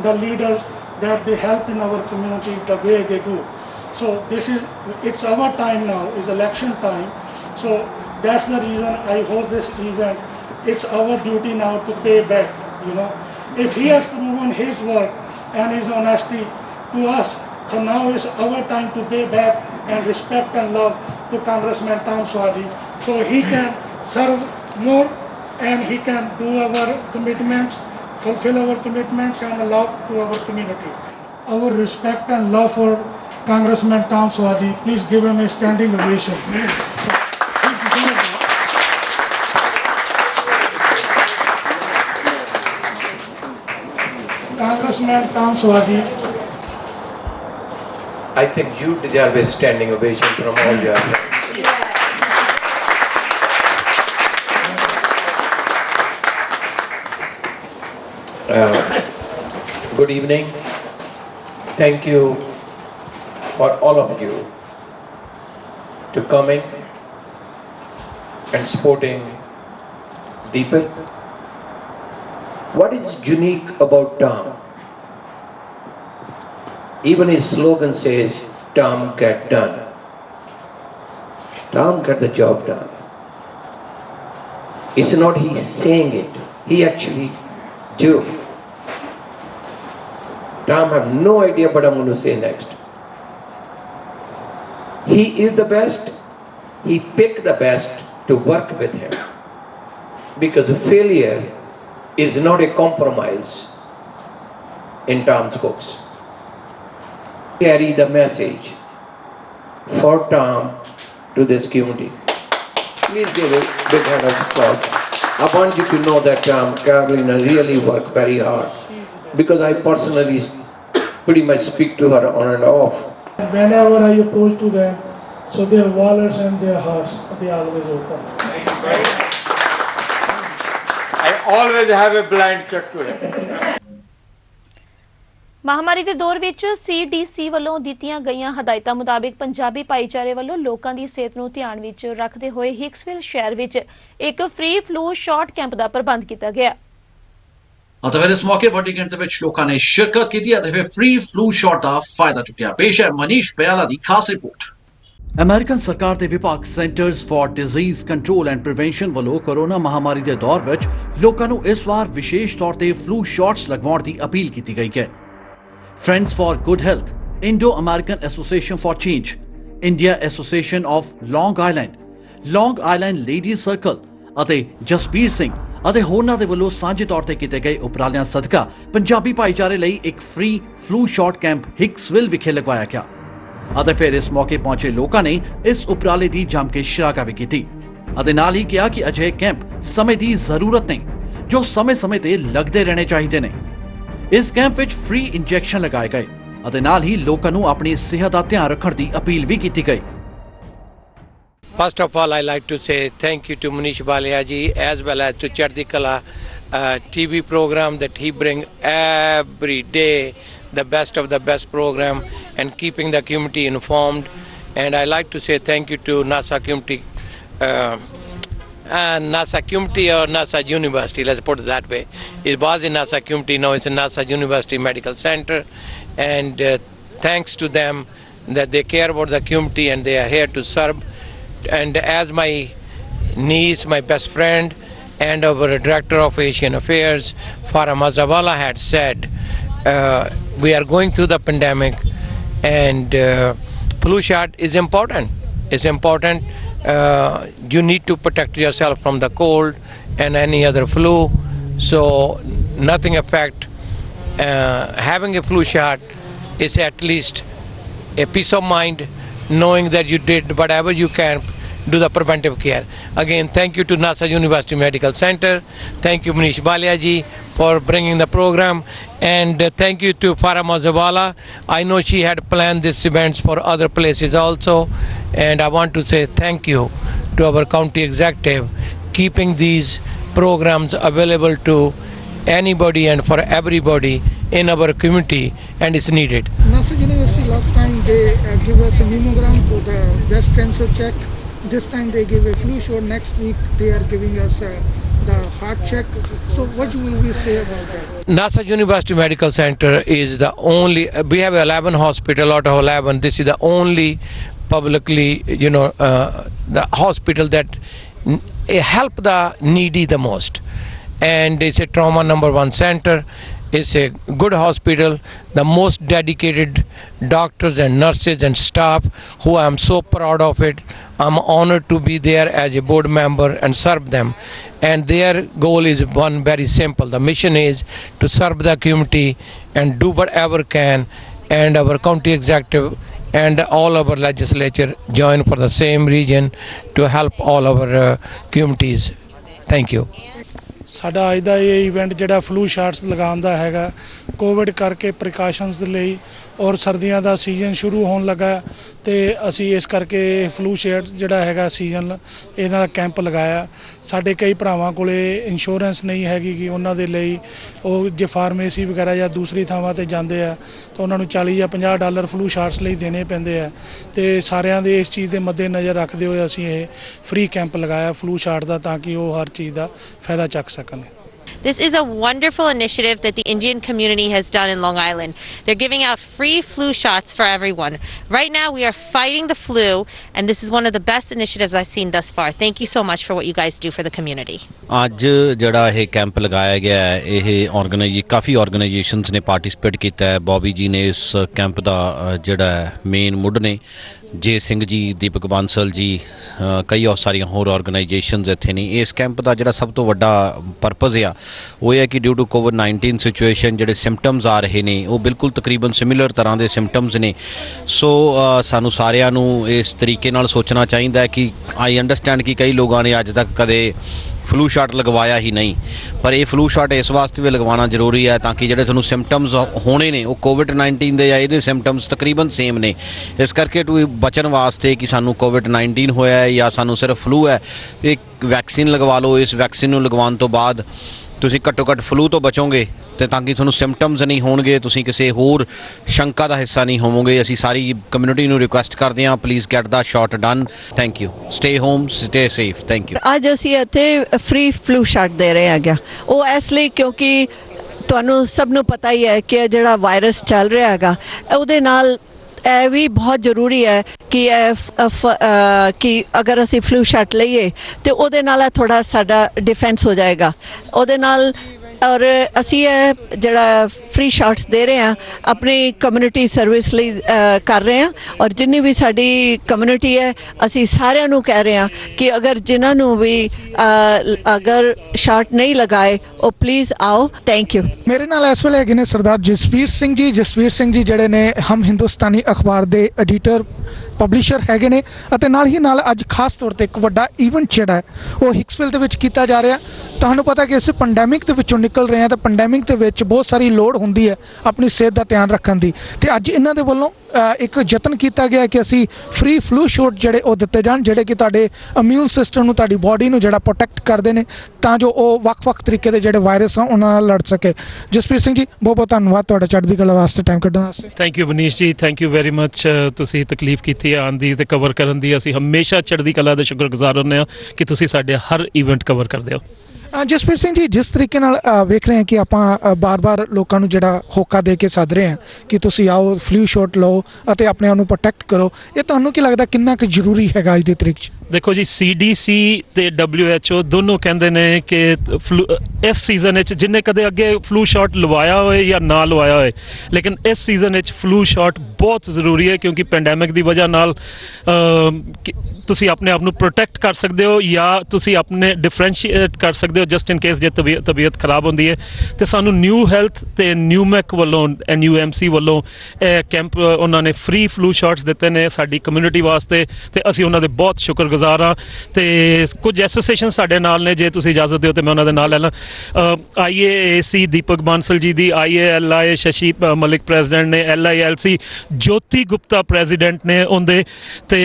the leaders that they help in our community the way they do. So this is, it's our time now, it's election time. So that's the reason I host this event. It's our duty now to pay back, you know. If he has proven his work and his honesty to us, so now is our time to pay back and respect and love to Congressman Tom Swaji, so he can serve more and he can do our commitments, fulfill our commitments and love to our community. Our respect and love for Congressman Tom Swaji, please give him a standing ovation. So, he deserves that. Congressman Tom Swaji, I think you deserve a standing ovation from all your friends. Good evening. Thank you for all of you to coming and supporting Deepak. What is unique about Tom? Even his slogan says, Tom get done. Tom get the job done. It's not he saying it, he actually do. Tom have no idea what I'm going to say next. He is the best. He picked the best to work with him. Because failure is not a compromise in Tom's books. Carry the message for Tom to this community. Please give a big hand of applause. I want you to know that Tom, Carolina really worked very hard because I personally pretty much speak to her on and off. Whenever I approach to them, so their wallets and their hearts, they always open. I always have a blind check to them. ਮਹਾਮਾਰੀ ਦੇ ਦੌਰ ਵਿੱਚ CDC ਵੱਲੋਂ ਦਿੱਤੀਆਂ ਗਈਆਂ ਹਦਾਇਤਾਂ ਮੁਤਾਬਿਕ ਪੰਜਾਬੀ ਭਾਈਚਾਰੇ ਵੱਲੋਂ ਲੋਕਾਂ ਦੀ ਸਿਹਤ ਨੂੰ ਧਿਆਨ ਵਿੱਚ ਰੱਖਦੇ ਹੋਏ ਹਿਕਸਵਿਲ ਸ਼ਹਿਰ ਵਿੱਚ ਇੱਕ ਫ੍ਰੀ ਫਲੂ ਸ਼ਾਟ ਕੈਂਪ ਦਾ ਪ੍ਰਬੰਧ ਕੀਤਾ ਗਿਆ। ਅਤੇ ਫਿਰ ਇਸ ਮੌਕੇ ਵੱਡੀ ਗਿਣਤੀ ਵਿੱਚ ਲੋਕਾਂ ਨੇ ਸ਼ਿਰਕਤ ਕੀਤੀ ਅਤੇ ਫਿਰ ਫ੍ਰੀ ਫਲੂ ਸ਼ਾਟ ਦਾ ਫਾਇਦਾ ਚੁੱਕਿਆ। ਪੇਸ਼ ਹੈ ਮਨੀਸ਼ ਪਿਆਲਾ ਦੀ ਖਾਸ ਰਿਪੋਰਟ। ਅਮਰੀਕਨ ਸਰਕਾਰ ਦੇ ਵਿਭਾਗ centres for disease control and prevention ਵੱਲੋਂ ਕੋਰੋਨਾ ਮਹਾਮਾਰੀ ਦੇ ਦੌਰ ਵਿੱਚ ਲੋਕਾਂ ਨੂੰ ਇਸ ਵਾਰ ਵਿਸ਼ੇਸ਼ ਤੌਰ ਤੇ ਫਲੂ ਸ਼ਾਟਸ ਲਗਵਾਉਣ ਦੀ ਅਪੀਲ ਕੀਤੀ ਗਈ ਹੈ। Friends for Good Health, Indo-American Association for Change, India Association of Long Island Ladies Circle ਅਤੇ ਜਸਬੀਰ ਸਿੰਘ ਅਤੇ ਹੋਰਨਾਂ ਦੇ ਵੱਲੋਂ ਸਾਂਝੇ ਤੌਰ ਤੇ ਕੀਤੇ ਗਏ ਉਪਰਾਲਿਆਂ ਸਦਕਾ ਪੰਜਾਬੀ ਭਾਈਚਾਰੇ ਲਈ ਇੱਕ ਫ੍ਰੀ ਫਲੂ ਸ਼ਾਟ ਕੈਂਪ ਹਿਕਸਵਿਲ ਵਿਖੇ ਲਗਵਾਇਆ ਗਿਆ ਅਤੇ ਫਿਰ ਇਸ ਮੌਕੇ ਪਹੁੰਚੇ ਲੋਕਾਂ ਨੇ ਇਸ ਉਪਰਾਲੇ ਦੀ ਜੰਮ ਕੇ ਸ਼ਲਾਘਾ ਵੀ ਕੀਤੀ ਅਤੇ ਨਾਲ ਹੀ ਕਿਹਾ ਕਿ ਅਜਿਹੇ ਕੈਂਪ ਸਮੇਂ ਦੀ ਜ਼ਰੂਰਤ ਨੇ ਜੋ ਸਮੇਂ-ਸਮੇਂ ਤੇ ਲੱਗਦੇ ਰਹਿਣੇ ਚਾਹੀਦੇ ਨੇ। ਇਸ ਕੈਂਪ ਵਿੱਚ ਫ੍ਰੀ ਇੰਜੈਕਸ਼ਨ ਲਗਾਏ ਗਏ ਅਤੇ ਨਾਲ ਹੀ ਲੋਕਾਂ ਨੂੰ ਆਪਣੀ ਸਿਹਤ ਦਾ ਧਿਆਨ ਰੱਖਣ ਦੀ ਅਪੀਲ ਵੀ ਕੀਤੀ ਗਈ। First of all, I like to say thank you to Manish Balia ji as well as to Chardi Kala TV program that he bring every day the best of the best program and keeping the community informed. And I like to say thank you to NASA community. NASA community or NASA University, let's put it that way. It was in NASA community, now it's in NASA University Medical Center, and thanks to them that they care about the community and they are here to serve. And as my niece, my best friend, and our Director of Asian Affairs, Farah Mazawala had said, we are going through the pandemic and flu shot is important. It's important. You need to protect yourself from the cold and any other flu, so nothing affect. Having a flu shot is at least a peace of mind, knowing that you did whatever you can do the preventive care. Again, thank you to NASA University Medical Center. Thank you Manish Balia ji for bringing the program, and thank you to Farah Mazawala. I know she had planned these events for other places also, and I want to say thank you to our county executive keeping these programs available to anybody and for everybody in our community, and it's needed. NASA University last time they give us a mammogram for the breast cancer check. This time they give a flu shot. Next week they are giving us the heart check. So what will we say about that? NASA University Medical Center is the only, we have 11 hospital out of 11. This is the only publicly, the hospital that help the needy the most. And it's a trauma #1 center. It's a good hospital, the most dedicated doctors and nurses and staff who I'm so proud of it. I'm honored to be there as a board member and serve them. And their goal is one very simple. The mission is to serve the community and do whatever can. And our county executive and all our legislature join for the same region to help all our communities. Thank you. ਸਾਡਾ ਅੱਜ ਦਾ ਇਹ ਇਵੈਂਟ ਜਿਹੜਾ ਫਲੂ ਸ਼ਾਟਸ ਲਗਾਉਣ ਦਾ ਹੈਗਾ ਕੋਵਿਡ ਕਰਕੇ ਪ੍ਰੀਕਾਸ਼ਨਸ ਦੇ ਲਈ ਔਰ ਸਰਦੀਆਂ ਦਾ ਸੀਜ਼ਨ ਸ਼ੁਰੂ ਹੋਣ ਲੱਗਾ ਤੇ ਅਸੀਂ ਇਸ ਕਰਕੇ ਫਲੂ ਸ਼ਾਟ ਜਿਹੜਾ ਹੈਗਾ ਸੀਜ਼ਨ ਇਹਨਾਂ ਦਾ ਕੈਂਪ ਲਗਾਇਆ। ਸਾਡੇ ਕਈ ਭਰਾਵਾਂ ਕੋਲੇ ਇੰਸ਼ੋਰੈਂਸ ਨਹੀਂ ਹੈਗੀ ਕਿ ਉਹਨਾਂ ਦੇ ਲਈ ਉਹ ਜੇ ਫਾਰਮੇਸੀ ਵਗੈਰਾ ਜਾਂ ਦੂਸਰੀ ਥਾਵਾਂ ਤੇ ਜਾਂਦੇ ਆ ਤਾਂ ਉਹਨਾਂ ਨੂੰ 40 ਜਾਂ $50 ਫਲੂ ਸ਼ਾਟਸ ਲਈ ਦੇਣੇ ਪੈਂਦੇ ਆ ਤੇ ਸਾਰਿਆਂ ਦੇ ਇਸ ਚੀਜ਼ ਦੇ ਮੱਦੇ ਨਜ਼ਰ ਰੱਖਦੇ ਹੋਏ ਅਸੀਂ ਇਹ ਫ੍ਰੀ ਕੈਂਪ ਲਗਾਇਆ ਫਲੂ ਸ਼ਾਟ ਦਾ ਤਾਂ ਕਿ ਉਹ ਹਰ ਚੀਜ਼ ਦਾ ਫਾਇਦਾ ਚੱਕ ਸਕਣ। This is a wonderful initiative that the Indian community has done in Long Island. They're giving out free flu shots for everyone. Right now we are fighting the flu, and this is one of the best initiatives I've seen thus far. Thank you so much for what you guys do for the community. ਅੱਜ ਜਿਹੜਾ ਇਹ ਕੈਂਪ ਲਗਾਇਆ ਗਿਆ ਹੈ ਇਹ ਕਾਫੀ ਆਰਗੇਨਾਈਜੇਸ਼ਨਸ ਨੇ ਪਾਰਟਿਸਿਪੇਟ ਕੀਤਾ ਹੈ। ਬੌਬੀ ਜੀ ਨੇ ਇਸ ਕੈਂਪ ਦਾ ਜਿਹੜਾ ਮੇਨ ਮੁੱਢ ਨੇ ਜੇ ਸਿੰਘ ਜੀ ਦੀਪਕ ਬਾਂਸਲ ਜੀ ਕਈ ਸਾਰੀਆਂ ਹੋਰ ਆਰਗੇਨਾਈਜੇਸ਼ਨਸ ਇੱਥੇ ਨੇ। ਇਸ ਕੈਂਪ ਦਾ ਜਿਹੜਾ ਸਭ ਤੋਂ ਵੱਡਾ ਪਰਪਸ ਆ ਉਹ ਇਹ ਹੈ ਕਿ ਡਿਊ ਟੂ COVID-19 ਸਿਚੁਏਸ਼ਨ ਜਿਹੜੇ ਸਿੰਪਟਮਸ ਆ ਰਹੇ ਨੇ ਉਹ ਬਿਲਕੁਲ ਤਕਰੀਬਨ ਸਿਮਿਲਰ ਤਰ੍ਹਾਂ ਦੇ ਸਿੰਪਟਮਸ ਨੇ। ਸੋ ਸਾਨੂੰ ਸਾਰਿਆਂ ਨੂੰ ਇਸ ਤਰੀਕੇ ਨਾਲ ਸੋਚਣਾ ਚਾਹੀਦਾ ਹੈ ਕਿ ਆਈ ਅੰਡਰਸਟੈਂਡ ਕਿ ਕਈ ਲੋਕਾਂ ਨੇ ਅੱਜ ਤੱਕ ਕਦੇ ਫਲੂ ਸ਼ਾਟ ਲਗਵਾਇਆ ਹੀ ਨਹੀਂ, ਪਰ ਇਹ ਫਲੂ ਸ਼ਾਟ ਇਸ ਵਾਸਤੇ ਵੀ ਲਗਵਾਉਣਾ ਜ਼ਰੂਰੀ ਹੈ ਤਾਂ ਕਿ ਜਿਹੜੇ ਤੁਹਾਨੂੰ ਸਿੰਪਟਮਸ ਹੋਣੇ ਨੇ ਉਹ ਕੋਵਿਡ-19 ਦੇ ਜਾਂ ਇਹਦੇ ਸਿੰਪਟਮਸ ਤਕਰੀਬਨ ਸੇਮ ਨੇ। ਇਸ ਕਰਕੇ ਬਚਣ ਵਾਸਤੇ ਕਿ ਸਾਨੂੰ ਕੋਵਿਡ-19 ਹੋਇਆ ਹੈ ਜਾਂ ਸਾਨੂੰ ਸਿਰਫ ਫਲੂ ਹੈ, ਇੱਕ ਵੈਕਸੀਨ ਲਗਵਾ ਲਓ। ਇਸ ਵੈਕਸੀਨ ਨੂੰ ਲਗਵਾਉਣ ਤੋਂ ਬਾਅਦ ਤੁਸੀਂ ਘੱਟੋ ਘੱਟ ਫਲੂ ਤੋਂ ਬਚੋਗੇ ਤੇ ਤਾਂ ਕਿ ਤੁਹਾਨੂੰ ਸਿੰਪਟਮਸ ਨਹੀਂ ਹੋਣਗੇ, ਤੁਸੀਂ ਕਿਸੇ ਹੋਰ ਸ਼ੰਕਾ ਦਾ ਹਿੱਸਾ ਨਹੀਂ ਹੋਵੋਗੇ। ਅਸੀਂ ਸਾਰੀ ਕਮਿਊਨਿਟੀ ਨੂੰ ਰਿਕੁਐਸਟ ਕਰਦੇ ਹਾਂ, please get the shot done. Thank you. Stay home, stay safe. Thank you. ਅੱਜ ਅਸੀਂ ਇੱਥੇ ਫ੍ਰੀ ਫਲੂ ਸ਼ਾਟ ਦੇ ਰਹੇ ਹੈਗੇ। ਉਹ ਇਸ ਲਈ ਕਿਉਂਕਿ ਤੁਹਾਨੂੰ ਸਭ ਨੂੰ ਪਤਾ ਹੀ ਹੈ ਕਿ ਜਿਹੜਾ ਵਾਇਰਸ ਚੱਲ ਰਿਹਾ ਹੈਗਾ ਉਹਦੇ ਨਾਲ ਇਹ ਵੀ ਬਹੁਤ ਜ਼ਰੂਰੀ ਹੈ ਕਿ ਅਗਰ ਅਸੀਂ ਫਲੂ ਸ਼ਾਟ ਲਈਏ ਤੇ ਉਹਦੇ ਨਾਲ ਥੋੜਾ ਸਾਡਾ ਡਿਫੈਂਸ ਹੋ ਜਾਏਗਾ ਉਹਦੇ ਨਾਲ। ਔਰ ਅਸੀਂ ਇਹ ਜਿਹੜਾ ਫ੍ਰੀ ਸ਼ਾਟਸ ਦੇ ਰਹੇ ਹਾਂ ਆਪਣੀ ਕਮਿਊਨਿਟੀ ਸਰਵਿਸ ਲਈ ਕਰ ਰਹੇ ਹਾਂ। ਔਰ ਜਿੰਨੀ ਵੀ ਸਾਡੀ ਕਮਿਊਨਿਟੀ ਹੈ ਅਸੀਂ ਸਾਰਿਆਂ ਨੂੰ ਕਹਿ ਰਹੇ ਹਾਂ ਕਿ ਅਗਰ ਜਿਨ੍ਹਾਂ ਨੂੰ ਵੀ ਅਗਰ ਸ਼ਾਟ ਨਹੀਂ ਲਗਾਏ ਉਹ ਪਲੀਜ਼ ਆਓ। Thank you. ਮੇਰੇ ਨਾਲ ਇਸ ਵੇਲੇ ਹੈਗੇ ਨੇ ਸਰਦਾਰ ਜਸਵੀਰ ਸਿੰਘ ਜੀ। ਜਸਵੀਰ ਸਿੰਘ ਜੀ ਜਿਹੜੇ ਨੇ ਹਮ ਹਿੰਦੁਸਤਾਨੀ ਅਖਬਾਰ ਦੇ ਐਡੀਟਰ ਪਬਲਿਸ਼ਰ ਹੈਗੇ ਨੇ ਅਤੇ ਨਾਲ ਹੀ ਨਾਲ ਅੱਜ ਖਾਸ ਤੌਰ ਤੇ ਇੱਕ ਵੱਡਾ ਇਵੈਂਟ ਜਿਹੜਾ ਹੈ ਉਹ ਹਿਕਸਵਿਲ ਦੇ ਵਿੱਚ ਕੀਤਾ ਜਾ ਰਿਹਾ। ਤੁਹਾਨੂੰ ਪਤਾ ਕਿ ਅਸੀਂ ਪੈਂਡੈਮਿਕ ਦੇ ਵਿੱਚੋਂ ਨਿਕਲ ਰਹੇ ਹਾਂ ਤਾਂ ਪੈਂਡੈਮਿਕ ਦੇ ਵਿੱਚ ਬਹੁਤ ਸਾਰੀ ਲੋੜ ਹੁੰਦੀ ਹੈ ਆਪਣੀ ਸਿਹਤ ਦਾ ਧਿਆਨ ਰੱਖਣ ਦੀ, ਤੇ ਅੱਜ ਇਹਨਾਂ ਦੇ ਵੱਲੋਂ ਇੱਕ ਯਤਨ ਕੀਤਾ ਗਿਆ ਕਿ ਅਸੀਂ ਫ੍ਰੀ ਫਲੂ ਸ਼ਾਟ ਜਿਹੜੇ ਉਹ ਦਿੱਤੇ ਜਾਣ ਜਿਹੜੇ ਕਿ ਤੁਹਾਡੇ ਇਮਿਊਨ ਸਿਸਟਮ ਨੂੰ, ਤੁਹਾਡੀ ਬਾਡੀ ਨੂੰ ਜਿਹੜਾ ਪ੍ਰੋਟੈਕਟ ਕਰਦੇ ਨੇ ਤਾਂ ਜੋ ਉਹ ਵੱਖ-ਵੱਖ ਤਰੀਕੇ ਦੇ ਜਿਹੜੇ ਵਾਇਰਸ ਆ ਉਹਨਾਂ ਨਾਲ ਲੜ ਸਕੇ। ਜਸਵੀਰ ਸਿੰਘ ਜੀ ਬਹੁਤ ਬਹੁਤ ਧੰਨਵਾਦ ਤੁਹਾਡਾ ਚੜ੍ਹਦੀ ਕਲਾ ਵਾਸਤੇ ਟਾਈਮ ਕੱਢਣ ਵਾਸਤੇ। ਥੈਂਕ ਯੂ ਮਨੀਸ਼ ਜੀ, ਥੈਂਕ ਯੂ ਵੈਰੀ ਮੱਚ। ਤੁਸੀਂ ਤਕਲੀਫ ਕੀਤੀ ਹੈ ਆਉਣ ਦੀ ਤੇ ਕਵਰ ਕਰਨ ਦੀ। ਅਸੀਂ ਹਮੇਸ਼ਾ ਚੜ੍ਹਦੀ ਕਲਾ ਦੇ ਸ਼ੁਕਰਗੁਜ਼ਾਰ ਹੁੰਦੇ ਹਾਂ ਕਿ ਤੁਸੀਂ ਸਾਡੇ ਹਰ ਇਵੈਂਟ ਕਵਰ ਕਰਦੇ ਹੋ। ਜਸਵੀਰ ਸਿੰਘ ਜੀ, ਜਿਸ ਤਰੀਕੇ ਨਾਲ ਵੇਖ ਰਹੇ ਹਾਂ ਕਿ ਆਪਾਂ ਬਾਰ-ਬਾਰ ਲੋਕਾਂ ਨੂੰ ਜਿਹੜਾ ਹੋਕਾ ਦੇ ਕੇ ਸੱਦ ਰਹੇ ਹਾਂ ਕਿ ਤੁਸੀਂ ਆਓ ਫਲੂ ਸ਼ਾਟ ਲਓ ਅਤੇ ਆਪਣੇ ਆਪ ਨੂੰ ਪ੍ਰੋਟੈਕਟ ਕਰੋ, ਇਹ ਤੁਹਾਨੂੰ ਕੀ ਲੱਗਦਾ ਕਿੰਨਾ ਕੁ ਜ਼ਰੂਰੀ ਹੈਗਾ ਅੱਜ ਦੀ ਤਰੀਕ 'ਚ? ਦੇਖੋ ਜੀ, CDC ਤੇ WHO ਦੋਨੋਂ ਕਹਿੰਦੇ ਨੇ ਕਿ ਇਸ ਸੀਜ਼ਨ ਵਿੱਚ ਜਿੰਨੇ ਕਦੇ ਅੱਗੇ ਫਲੂ ਸ਼ਾਟ ਲਵਾਇਆ ਹੋਏ ਜਾਂ ਨਾ ਲਵਾਇਆ ਹੋਏ, ਲੇਕਿਨ ਇਸ ਸੀਜ਼ਨ ਵਿੱਚ ਫਲੂ ਸ਼ਾਟ ਬਹੁਤ ਜ਼ਰੂਰੀ ਹੈ ਕਿਉਂਕਿ ਪੈਂਡੈਮਿਕ ਦੀ ਵਜ੍ਹਾ ਨਾਲ ਤੁਸੀਂ ਆਪਣੇ ਆਪ ਨੂੰ ਪ੍ਰੋਟੈਕਟ ਕਰ ਸਕਦੇ ਹੋ ਜਾਂ ਤੁਸੀਂ ਆਪਣੇ ਡਿਫਰੈਂਸ਼ੀਏਟ ਕਰ ਸਕਦੇ ਹੋ ਜਸਟ ਇਨ ਕੇਸ ਜੇ ਤਬੀਅਤ ਖਰਾਬ ਹੁੰਦੀ ਹੈ। ਤੇ ਸਾਨੂੰ ਨਿਊ ਹੈਲਥ ਤੇ ਨਿਊਮੈਕ ਵੱਲੋਂ NUMC ਵੱਲੋਂ ਇਹ ਕੈਂਪ ਉਹਨਾਂ ਨੇ ਫ੍ਰੀ ਫਲੂ ਸ਼ਾਟਸ ਦਿੱਤੇ ਨੇ ਸਾਡੀ ਕਮਿਊਨਿਟੀ ਵਾਸਤੇ ਤੇ ਅਸੀਂ ਉਹਨਾਂ ਦੇ ਬਹੁਤ ਸ਼ੁਕਰਗੁਜ਼ਾਰ ਹਾਂ। ਤੇ ਕੁਝ ਐਸੋਸੀਏਸ਼ਨ ਸਾਡੇ ਨਾਲ ਨੇ, ਜੇ ਤੁਸੀਂ ਇਜਾਜ਼ਤ ਦਿਓ ਤੇ ਮੈਂ ਉਹਨਾਂ ਦੇ ਨਾਲ ਲੈ ਲਾਂ। IAAC ਦੀਪਕ ਬਾਂਸਲ ਜੀ ਦੀ, IALI ਸ਼ਸ਼ੀ ਮਲਿਕ ਪ੍ਰੈਜ਼ੀਡੈਂਟ ਨੇ, LILC ਜੋਤੀ ਗੁਪਤਾ ਪ੍ਰੈਜ਼ੀਡੈਂਟ ਨੇ ਉਹਦੇ, ਤੇ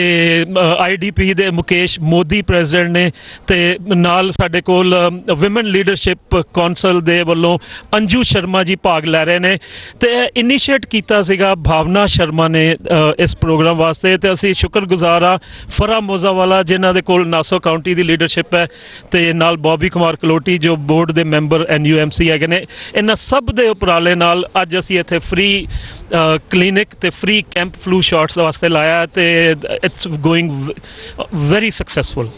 IDP ਦੇ ਮੁਕੇਸ਼ ਮੋਦੀ ਪ੍ਰੈਜ਼ੀਡੈਂਟ ਨੇ, ਤੇ ਨਾਲ ਸਾਡੇ ਕੋਲ ਵਿਮਨ ਲੀਡਰਸ਼ਿਪ ਕੌਂਸਲ ਦੇ ਵੱਲੋਂ ਅੰਜੂ ਸ਼ਰਮਾ ਜੀ ਭਾਗ ਲੈ ਰਹੇ ਨੇ। ਤੇ ਇਨੀਸ਼ੀਏਟ ਕੀਤਾ ਸੀਗਾ ਭਾਵਨਾ ਸ਼ਰਮਾ ਨੇ ਇਸ ਪ੍ਰੋਗਰਾਮ ਵਾਸਤੇ, ਤੇ ਅਸੀਂ ਸ਼ੁਕਰਗੁਜ਼ਾਰ ਹਾਂ ਫਰਾ ਮੋਜ਼ਾਵਾਲਾ ਜਿਨ੍ਹਾਂ ਦੇ ਕੋਲ ਨਾਸੋ ਕਾਉਂਟੀ ਦੀ ਲੀਡਰਸ਼ਿਪ ਹੈ, ਤੇ ਨਾਲ ਬੌਬੀ ਕੁਮਾਰ ਕਲੋਟੀ ਜੋ ਬੋਰਡ ਦੇ ਮੈਂਬਰ NUMC ਹੈਗੇ ਨੇ। ਇਹਨਾਂ ਸਭ ਦੇ ਉਪਰਾਲੇ ਨਾਲ ਅੱਜ ਅਸੀਂ ਇੱਥੇ ਫ੍ਰੀ ਕਲੀਨਿਕ ਤੇ ਫ੍ਰੀ ਕੈਂਪ ਫਲੂ ਸ਼ਾਟਸ ਵਾਸਤੇ ਲਾਇਆ ਤੇ ਇਟਸ ਗੋਇੰਗ ਵੈਰੀ ਸਕਸੈਸਫੁਲ।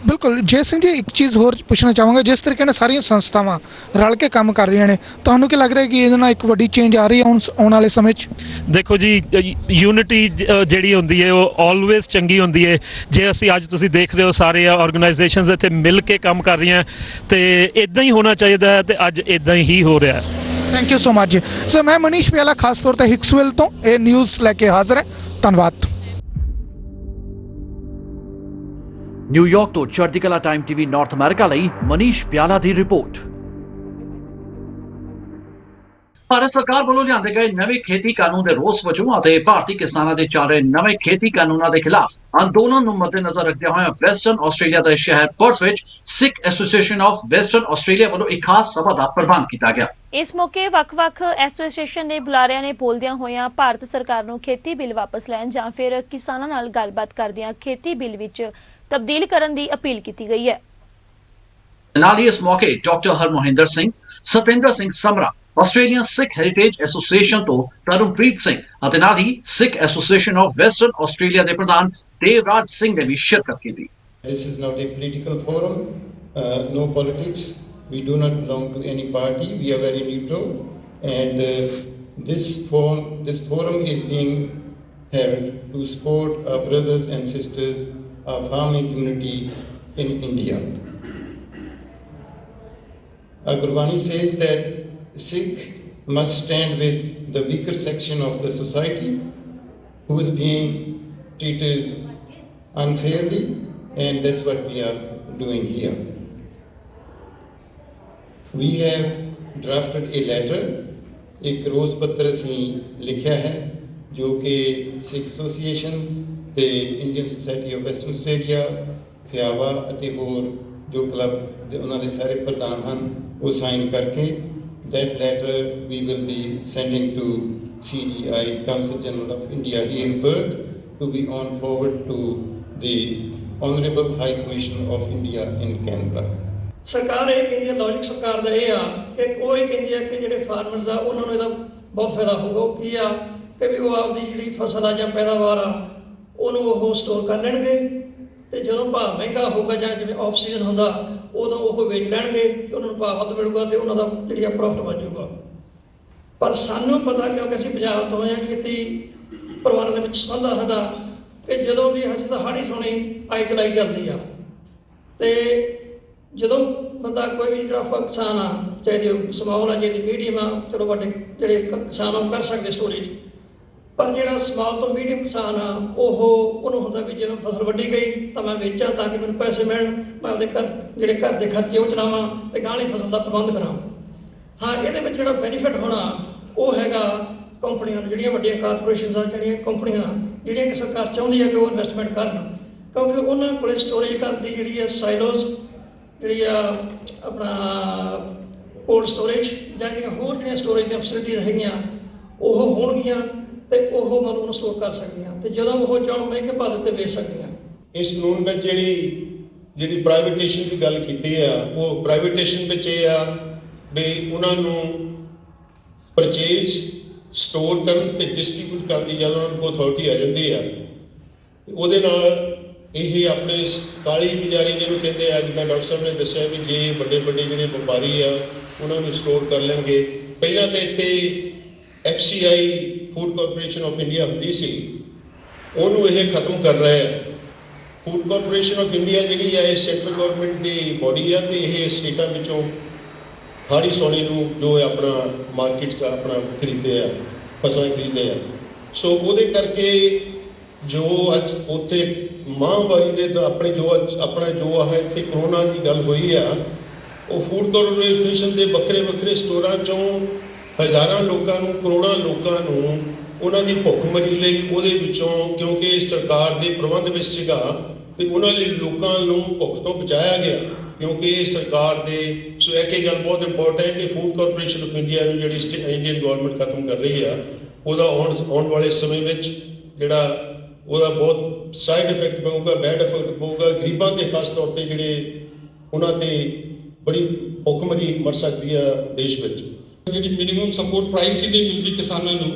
ਬਿਲਕੁਲ। ਜੈ ਸਿੰਘ ਜੀ, ਇੱਕ ਚੀਜ਼ ਹੋਰ ਪੁੱਛਣਾ ਚਾਹਾਂਗਾ, ਜਿਸ ਤਰੀਕੇ ਨਾਲ ਸਾਰੀਆਂ ਸੰਸਥਾਵਾਂ ਰਲ ਕੇ ਕੰਮ ਕਰ ਰਹੀਆਂ ਨੇ, ਤੁਹਾਨੂੰ ਕੀ ਲੱਗ ਰਿਹਾ ਕਿ ਇਹਦੇ ਨਾਲ ਇੱਕ ਵੱਡੀ ਚੇਂਜ ਆ ਰਹੀ ਹੈ ਆਉਣ ਵਾਲੇ ਸਮੇਂ 'ਚ? ਦੇਖੋ ਜੀ, ਯੂਨਿਟੀ ਜਿਹੜੀ ਹੁੰਦੀ ਹੈ ਉਹ ਆਲਵੇਜ਼ ਚੰਗੀ ਹੁੰਦੀ ਹੈ। ਜੇ ਅਸੀਂ ਅੱਜ ਤੁਸੀਂ ਦੇਖ ਰਹੇ ਹੋ ਸਾਰੇ ਆਰਗੇਨਾਈਜੇਸ਼ਨਸ ਇੱਥੇ ਮਿਲ ਕੇ ਕੰਮ ਕਰ ਰਹੀਆਂ ਤੇ ਇੱਦਾਂ ਹੀ ਹੋਣਾ ਚਾਹੀਦਾ ਹੈ, ਤੇ ਅੱਜ ਇੱਦਾਂ ਹੀ ਹੋ ਰਿਹਾ ਹੈ। ਥੈਂਕ ਯੂ ਸੋ ਮਚ ਜੀ। ਸੋ ਮੈਂ ਮਨੀਸ਼ ਪਿਆਲਾ ਖਾਸ ਤੌਰ ਤੇ ਹਿਕਸਵਿਲ ਤੋਂ ਇਹ ਨਿਊਜ਼ ਲੈ ਕੇ ਹਾਜ਼ਰ ਹੈ। ਧੰਨਵਾਦ। ਨਿਊਯਾਰਕ ਤੋਂ ਚੜ੍ਹਦੀ ਕਲਾ ਟਾਈਮ TV ਨਾਰਥ ਅਮਰੀਕਾ ਲਈ ਮਨੀਸ਼ ਪਿਆਲਾ ਦੀ ਰਿਪੋਰਟ। ਭਾਰਤ ਸਰਕਾਰ ਵੱਲੋਂ ਲਿਆਂਦੇ ਗਏ ਨਵੇਂ ਖੇਤੀ ਕਾਨੂੰਨ ਦੇ ਰੋਸ ਵਜੋਂ ਅਤੇ ਭਾਰਤੀ ਕਿਸਾਨਾਂ ਦੇ ਚੱਲ ਰਹੇ ਨਵੇਂ ਖੇਤੀ ਕਾਨੂੰਨਾਂ ਦੇ ਖਿਲਾਫ ਅੰਦੋਲਨ ਨੂੰ ਮੱਦੇਨਜ਼ਰ ਰੱਖਦੇ ਹੋਏ ਵੈਸਟਰਨ ਆਸਟ੍ਰੇਲੀਆ ਦੇ ਸ਼ਹਿਰ ਪਰਥ ਵਿੱਚ ਸਿੱਖ ਐਸੋਸੀਏਸ਼ਨ ਆਫ ਵੈਸਟਰਨ ਆਸਟ੍ਰੇਲੀਆ ਵੱਲੋਂ ਇੱਕ ਖਾਸ ਸਭਾ ਦਾ ਪ੍ਰਬੰਧ ਕੀਤਾ ਗਿਆ। ਇਸ ਮੌਕੇ ਵੱਖ-ਵੱਖ ਐਸੋਸੀਏਸ਼ਨ ਦੇ ਬੁਲਾਰਿਆਂ ਨੇ ਬੋਲਦਿਆਂ ਹੋਇਆਂ ਭਾਰਤ ਸਰਕਾਰ ਨੂੰ ਖੇਤੀ ਬਿੱਲ ਵਾਪਸ ਲੈਣ ਜਾਂ ਫਿਰ ਕਿਸਾਨਾਂ ਨਾਲ ਗੱਲਬਾਤ ਕਰਦਿਆਂ ਖੇਤੀ ਬਿੱਲ ਵਿੱਚ ਤਬਦੀਲ ਕਰਨ ਦੀ ਅਪੀਲ ਕੀਤੀ ਗਈ ਹੈ। ਨਾਲ ਹੀ ਇਸ ਮੌਕੇ ਡਾਕਟਰ ਹਰਮੋਹਿੰਦਰ ਸਿੰਘ, ਸਤਿੰਦਰ ਸਿੰਘ ਸਮਰਾ, ਆਸਟ੍ਰੇਲੀਅਨ ਸਿੱਖ ਹੈਰੀਟੇਜ ਐਸੋਸੀਏਸ਼ਨ ਤੋਂ ਤਰੁਣਪ੍ਰੀਤ ਸਿੰਘ ਅਤੇ ਨਾਲ ਹੀ ਸਿੱਖ ਐਸੋਸੀਏਸ਼ਨ ਆਫ ਵੈਸਟਰਨ ਆਸਟ੍ਰੇਲੀਆ ਦੇ ਪ੍ਰਧਾਨ ਦੇਵਰਾਜ ਸਿੰਘ ਨੇ ਵੀ ਸ਼ਿਰਕਤ ਕੀਤੀ। This is not a political forum, no politics. We do not belong to any party. We are very neutral, and this forum is being held to support our brothers and sisters of farming community in India. Our Gurbani says that Sikh must stand with the weaker section of the society who is being treated unfairly, and that's what we are doing here. We have drafted a letter, एक रोज़ पत्र ਅਸੀਂ ਲਿਖਿਆ ਹੈ ਜੋ ਕਿ ਸਿੱਖ ਐਸੋਸੀਏਸ਼ਨ ਤੇ Indian society of western Australia, ਫਿਆਵਾ ਅਤੇ ਹੋਰ ਜੋ ਕਲੱਬ ਦੇ ਉਹਨਾਂ ਦੇ ਸਾਰੇ ਪ੍ਰਧਾਨ ਹਨ ਉਹ ਸਾਈਨ ਕਰਕੇ that letter we will be sending to CGI, Council General of India here in Perth, to be on forward to the Honourable High Commission of India in Canberra. ਸਰਕਾਰ ਇਹ ਕਹਿੰਦੀ ਹੈ, ਲੌਜਿਕ ਸਰਕਾਰ ਦਾ ਇਹ ਆ ਕਿ ਉਹ ਇਹ ਕਹਿੰਦੀ ਹੈ ਕਿ ਜਿਹੜੇ ਫਾਰਮਰਸ ਆ ਉਹਨਾਂ ਨੂੰ ਇਹਦਾ ਬਹੁਤ ਫਾਇਦਾ ਹੋਊਗਾ। ਉਹ ਕੀ ਆ ਕਿ ਵੀ ਉਹ ਆਪਦੀ ਜਿਹੜੀ ਫਸਲ ਆ ਜਾਂ ਪੈਦਾਵਾਰ ਆ ਉਹਨੂੰ ਉਹ ਸਟੋਰ ਕਰ ਲੈਣਗੇ ਤੇ ਜਦੋਂ ਭਾਅ ਮਹਿੰਗਾ ਹੋਊਗਾ ਜਾਂ ਜਿਵੇਂ ਆਫ ਸੀਜ਼ਨ ਹੁੰਦਾ ਉਦੋਂ ਉਹ ਵੇਚ ਲੈਣਗੇ ਤੇ ਉਹਨਾਂ ਨੂੰ ਭਾਅ ਵੱਧ ਮਿਲੂਗਾ ਤੇ ਉਹਨਾਂ ਦਾ ਜਿਹੜੀ ਆ ਪ੍ਰੋਫਿਟ ਵੱਧ ਜਾਊਗਾ। ਪਰ ਸਾਨੂੰ ਪਤਾ, ਕਿਉਂਕਿ ਅਸੀਂ ਪੰਜਾਬ ਤੋਂ ਆਏ ਹਾਂ, ਖੇਤੀ ਪਰਿਵਾਰਾਂ ਦੇ ਵਿੱਚ ਸੰਬੰਧ ਆ ਸਾਡਾ, ਕਿ ਜਦੋਂ ਵੀ ਅਸੀਂ ਤਾਂ ਹਾੜੀ ਸੋਣੀ ਆਈ ਚਲਾਈ ਚੱਲਦੀ ਆ ਤੇ ਜਦੋਂ ਬੰਦਾ ਕੋਈ ਵੀ ਜਿਹੜਾ ਕਿਸਾਨ ਆ, ਚਾਹੇ ਸਮਾਲ ਆ ਚਾਹੇ ਮੀਡੀਅਮ ਆ, ਚਲੋ ਵੱਡੇ ਜਿਹੜੇ ਕਿਸਾਨ ਉਹ ਕਰ ਸਕਦੇ ਸਟੋਰੇਜ, ਪਰ ਜਿਹੜਾ ਸਮਾਲ ਤੋਂ ਮੀਡੀਅਮ ਕਿਸਾਨ ਆ ਉਹਨੂੰ ਹੁੰਦਾ ਵੀ ਜਦੋਂ ਫਸਲ ਵੱਢੀ ਗਈ ਤਾਂ ਮੈਂ ਵੇਚਾਂ ਤਾਂ ਕਿ ਮੈਨੂੰ ਪੈਸੇ ਮਿਲਣ, ਮੈਂ ਆਪਦੇ ਘਰ ਦੇ ਖਰਚੇ ਉਹ ਚਲਾਵਾਂ ਤੇ ਗਾਂ ਵਾਲੀ ਫਸਲ ਦਾ ਪ੍ਰਬੰਧ ਕਰਾਂ। ਹਾਂ, ਇਹਦੇ ਵਿੱਚ ਜਿਹੜਾ ਬੈਨੀਫਿਟ ਹੋਣਾ ਉਹ ਹੈਗਾ ਕੰਪਨੀਆਂ ਨੂੰ, ਜਿਹੜੀਆਂ ਵੱਡੀਆਂ ਕਾਰਪੋਰੇਸ਼ਨਸ ਆ, ਜਿਹੜੀਆਂ ਕੰਪਨੀਆਂ ਜਿਹੜੀਆਂ ਕਿ ਸਰਕਾਰ ਚਾਹੁੰਦੀ ਹੈ ਕਿ ਉਹ ਇਨਵੈਸਟਮੈਂਟ ਕਰਨ, ਕਿਉਂਕਿ ਉਹਨਾਂ ਕੋਲ ਸਟੋਰੇਜ ਕਰਨ ਦੀ ਜਿਹੜੀ ਹੈ ਸਾਈਲੋਜ਼, ਜਿਹੜੀ ਆ ਆਪਣਾ ਕੋਲਡ ਸਟੋਰੇਜ ਜਾਂ ਜਿਹੜੀਆਂ ਹੋਰ ਜਿਹੜੀਆਂ ਸਟੋਰੇਜ ਦੀਆਂ ਫੈਸਿਲਿਟੀਜ਼ ਹੈਗੀਆਂ ਉਹ ਹੋਣਗੀਆਂ ਤੇ ਉਹ ਮਤਲਬ ਉਹਨੂੰ ਸਟੋਰ ਕਰ ਸਕਦੀਆਂ ਤੇ ਜਦੋਂ ਉਹ ਚਾਹਣ ਮਹਿੰਗੇ ਭਾਅ ਦੇ ਉੱਤੇ ਵੇਚ ਸਕਦੀਆਂ। ਇਸ ਕਾਨੂੰਨ ਵਿੱਚ ਜਿਹੜੀ ਪ੍ਰਾਈਵੇਟੇਸ਼ਨ ਦੀ ਗੱਲ ਕੀਤੀ ਆ, ਉਹ ਪ੍ਰਾਈਵੇਟੇਸ਼ਨ ਵਿੱਚ ਇਹ ਆ ਵੀ ਉਹਨਾਂ ਨੂੰ ਪਰਚੇਜ਼, ਸਟੋਰ ਕਰਨ ਤੇ ਡਿਸਟ੍ਰੀਬਿਊਟ ਕਰਨ ਦੀ ਜਦੋਂ ਉਹਨਾਂ ਨੂੰ ਅਥਾਰਟੀ ਆ ਜਾਂਦੀ ਆ, ਉਹਦੇ ਨਾਲ ਇਹ ਆਪਣੇ ਕਾਲੀ ਬਜ਼ਾਰੀ ਜਿਹਨੂੰ ਕਹਿੰਦੇ ਆ, ਜਿੱਦਾਂ ਡਾਕਟਰ ਸਾਹਿਬ ਨੇ ਦੱਸਿਆ ਵੀ ਜੇ ਵੱਡੇ ਜਿਹੜੇ ਵਪਾਰੀ ਆ ਉਹਨਾਂ ਨੂੰ ਸਟੋਰ ਕਰ ਲੈਣਗੇ। ਪਹਿਲਾਂ ਤਾਂ ਇੱਥੇ FCI food corporation of India ਹੁੰਦੀ ਸੀ, ਉਹਨੂੰ ਇਹ ਖਤਮ ਕਰ ਰਹੇ ਆ। ਫੂਡ ਕਾਰਪੋਰੇਸ਼ਨ ਆਫ ਇੰਡੀਆ ਜਿਹੜੀ ਆ ਇਹ ਸੈਂਟਰਲ ਗਵਰਨਮੈਂਟ ਦੀ ਬੋਡੀ ਆ ਤੇ ਇਹ ਸਟੇਟਾਂ ਵਿੱਚੋਂ ਹਾੜੀ ਸੋਨੇ ਨੂੰ ਜੋ ਆਪਣਾ ਮਾਰਕੀਟਸ ਆਪਣਾ ਖਰੀਦਦੇ ਆ, ਫਸਲਾਂ ਖਰੀਦਦੇ ਆ। ਸੋ ਉਹਦੇ ਕਰਕੇ ਜੋ ਅੱਜ ਉੱਥੇ ਮਹਾਂਮਾਰੀ ਦੇ ਆਪਣੇ ਜੋ ਹੈ ਇੱਥੇ ਕਰੋਨਾ ਦੀ ਗੱਲ ਹੋਈ ਆ, ਉਹ ਫੂਡ ਕਾਰਪੋਰੇਸ਼ਨ ਦੇ ਵੱਖਰੇ ਸਟੋਰਾਂ ਚੋਂ ਹਜ਼ਾਰਾਂ ਲੋਕਾਂ ਨੂੰ, ਕਰੋੜਾਂ ਲੋਕਾਂ ਨੂੰ ਉਹਨਾਂ ਦੀ ਭੁੱਖਮਰੀ ਲਈ ਉਹਦੇ ਵਿੱਚੋਂ, ਕਿਉਂਕਿ ਸਰਕਾਰ ਦੇ ਪ੍ਰਬੰਧ ਵਿੱਚ ਸੀਗਾ ਤੇ ਉਹਨਾਂ ਲਈ ਲੋਕਾਂ ਨੂੰ ਭੁੱਖ ਤੋਂ ਬਚਾਇਆ ਗਿਆ, ਕਿਉਂਕਿ ਇਹ ਸਰਕਾਰ ਦੇ। ਸੋ ਇਹ ਗੱਲ ਬਹੁਤ ਇੰਪੋਰਟੈਂਟ ਹੈ ਕਿ ਫੂਡ ਕਾਰਪੋਰੇਸ਼ਨ ਆਫ ਇੰਡੀਆ ਨੂੰ ਜਿਹੜੀ ਇੰਡੀਅਨ ਗਵਰਨਮੈਂਟ ਖਤਮ ਕਰ ਰਹੀ ਆ, ਉਹਦਾ ਆਉਣ ਵਾਲੇ ਸਮੇਂ ਵਿੱਚ ਜਿਹੜਾ ਉਹਦਾ ਬਹੁਤ ਸਾਈਡ ਇਫੈਕਟ ਪਊਗਾ, ਬੈਡ ਇਫੈਕਟ ਪਊਗਾ ਗਰੀਬਾਂ 'ਤੇ, ਖਾਸ ਤੌਰ 'ਤੇ ਜਿਹੜੇ ਉਹਨਾਂ 'ਤੇ ਬੜੀ ਭੁੱਖਮਰੀ ਮਰ ਸਕਦੀ ਆ ਦੇਸ਼ ਵਿੱਚ। ਜਿਹੜੀ ਮਿਨੀਮਮ ਸਪੋਰਟ ਪ੍ਰਾਈਸ ਹੀ ਨਹੀਂ ਮਿਲਦੀ ਕਿਸਾਨਾਂ ਨੂੰ,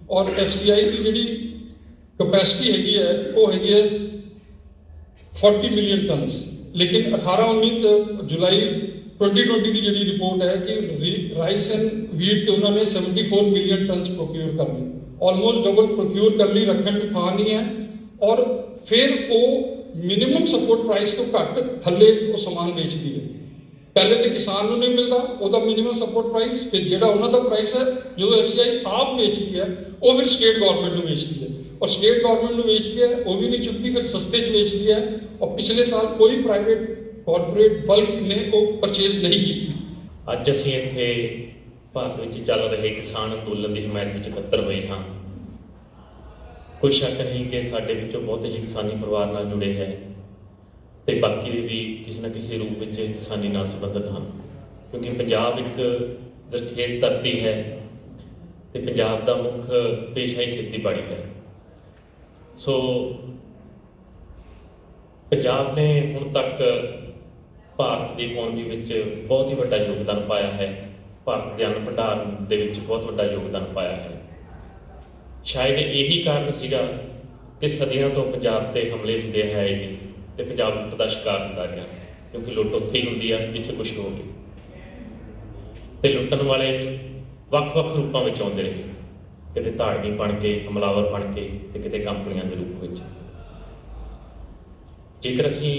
ਔਰ FCI ਦੀ ਜਿਹੜੀ ਕਪੈਸਿਟੀ ਹੈਗੀ ਹੈ ਉਹ ਹੈਗੀ ਹੈ 40 ਮਿਲੀਅਨ ਟਨਸ, ਲੇਕਿਨ 18-19 ਜੁਲਾਈ 2020 ਦੀ ਜਿਹੜੀ ਰਿਪੋਰਟ ਹੈ ਕਿ ਰਾਈਸ ਐਂਡ ਵੀਟ ਤੇ ਉਹਨਾਂ ਨੇ 74 ਮਿਲੀਅਨ ਟਨਸ ਪ੍ਰੋਕਿਊਰ ਕਰ ਲਈ, ਆਲਮੋਸਟ ਡਬਲ ਪ੍ਰੋਕਿਊਰ ਕਰ ਲਈ, ਰੱਖਣ ਦੀ ਥਾਂ ਨਹੀਂ ਹੈ। ਔਰ ਫਿਰ ਉਹ ਮਿਨੀਮਮ ਸਪੋਰਟ ਪ੍ਰਾਈਸ ਤੋਂ ਘੱਟ ਥੱਲੇ ਉਹ ਸਮਾਨ ਵੇਚਦੀ ਹੈ। ਪਹਿਲੇ ਤੇ ਕਿਸਾਨ ਨੂੰ ਨਹੀਂ ਮਿਲਦਾ ਉਹਦਾ ਮਿਨੀਮਮ ਸਪੋਰਟ ਪ੍ਰਾਈਸ, ਫਿਰ ਜਿਹੜਾ ਉਹਨਾਂ ਦਾ ਪ੍ਰਾਈਸ ਹੈ ਜਦੋਂ FCI ਆਪ ਵੇਚਦੀ ਹੈ ਉਹ ਫਿਰ ਸਟੇਟ ਗਵਰਨਮੈਂਟ ਨੂੰ ਵੇਚਦੀ ਹੈ, ਔਰ ਸਟੇਟ ਗਵਰਨਮੈਂਟ ਨੂੰ ਵੇਚਦੀ ਹੈ ਉਹ ਵੀ ਨਹੀਂ ਚੁੱਕਦੀ, ਫਿਰ ਸਸਤੇ 'ਚ ਵੇਚਦੀ ਹੈ। ਔਰ ਪਿਛਲੇ ਸਾਲ ਕੋਈ ਪ੍ਰਾਈਵੇਟ ਕਾਰਪੋਰੇਟ ਬਲਕ ਨੇ ਉਹ ਪਰਚੇਜ਼ ਨਹੀਂ ਕੀਤੀ। ਅੱਜ ਅਸੀਂ ਇੱਥੇ ਭਾਰਤ ਵਿੱਚ ਚੱਲ ਰਹੇ ਕਿਸਾਨ ਅੰਦੋਲਨ ਦੀ ਹਮਾਇਤ ਵਿੱਚ ਇਕੱਤਰ ਹੋਏ ਹਾਂ। ਕੋਈ ਸ਼ੱਕ ਨਹੀਂ ਕਿ ਸਾਡੇ ਵਿੱਚੋਂ ਬਹੁਤ ਹੀ ਕਿਸਾਨੀ ਪਰਿਵਾਰ ਨਾਲ ਜੁੜੇ ਹੈ ਤੇ ਬਾਕੀ ਦੇ ਵੀ ਕਿਸੇ ਨਾ ਕਿਸੇ ਰੂਪ ਵਿੱਚ ਕਿਸਾਨੀ ਨਾਲ ਸੰਬੰਧਿਤ ਹਨ, ਕਿਉਂਕਿ ਪੰਜਾਬ ਇੱਕ ਜ਼ਰਖੇਜ਼ ਧਰਤੀ ਹੈ ਤੇ ਪੰਜਾਬ ਦਾ ਮੁੱਖ ਪੇਸ਼ਾ ਹੀ ਖੇਤੀਬਾੜੀ ਹੈ। ਸੋ ਪੰਜਾਬ ਨੇ ਹੁਣ ਤੱਕ ਭਾਰਤ ਦੀ ਇਕੋਨਮੀ ਵਿੱਚ ਬਹੁਤ ਹੀ ਵੱਡਾ ਯੋਗਦਾਨ ਪਾਇਆ ਹੈ, ਭਾਰਤ ਦੇ ਅੰਨ ਭੰਡਾਰ ਦੇ ਵਿੱਚ ਬਹੁਤ ਵੱਡਾ ਯੋਗਦਾਨ ਪਾਇਆ ਹੈ। ਸ਼ਾਇਦ ਇਹੀ ਕਾਰਨ ਸੀਗਾ ਕਿ ਸਦੀਆਂ ਤੋਂ ਪੰਜਾਬ ਤੇ ਹਮਲੇ ਹੁੰਦੇ ਹੈ ਤੇ ਪੰਜਾਬ ਲੁੱਟ ਦਾ ਸ਼ਿਕਾਰ ਹੁੰਦਾ ਰਿਹਾ, ਕਿਉਂਕਿ ਲੁੱਟ ਉੱਥੇ ਹੀ ਹੁੰਦੀ ਆ ਜਿੱਥੇ ਕੁਛ ਹੋਵੇ ਤੇ ਲੁੱਟਣ ਵਾਲੇ ਵੱਖ-ਵੱਖ ਰੂਪਾਂ ਵਿੱਚ ਆਉਂਦੇ ਰਹੇ, ਕਿਤੇ ਧਾੜਵੀ ਬਣ ਕੇ, ਹਮਲਾਵਰ ਬਣ ਕੇ ਤੇ ਕਿਤੇ ਕੰਪਨੀਆਂ ਦੇ ਰੂਪ ਵਿੱਚ। ਜੇਕਰ ਅਸੀਂ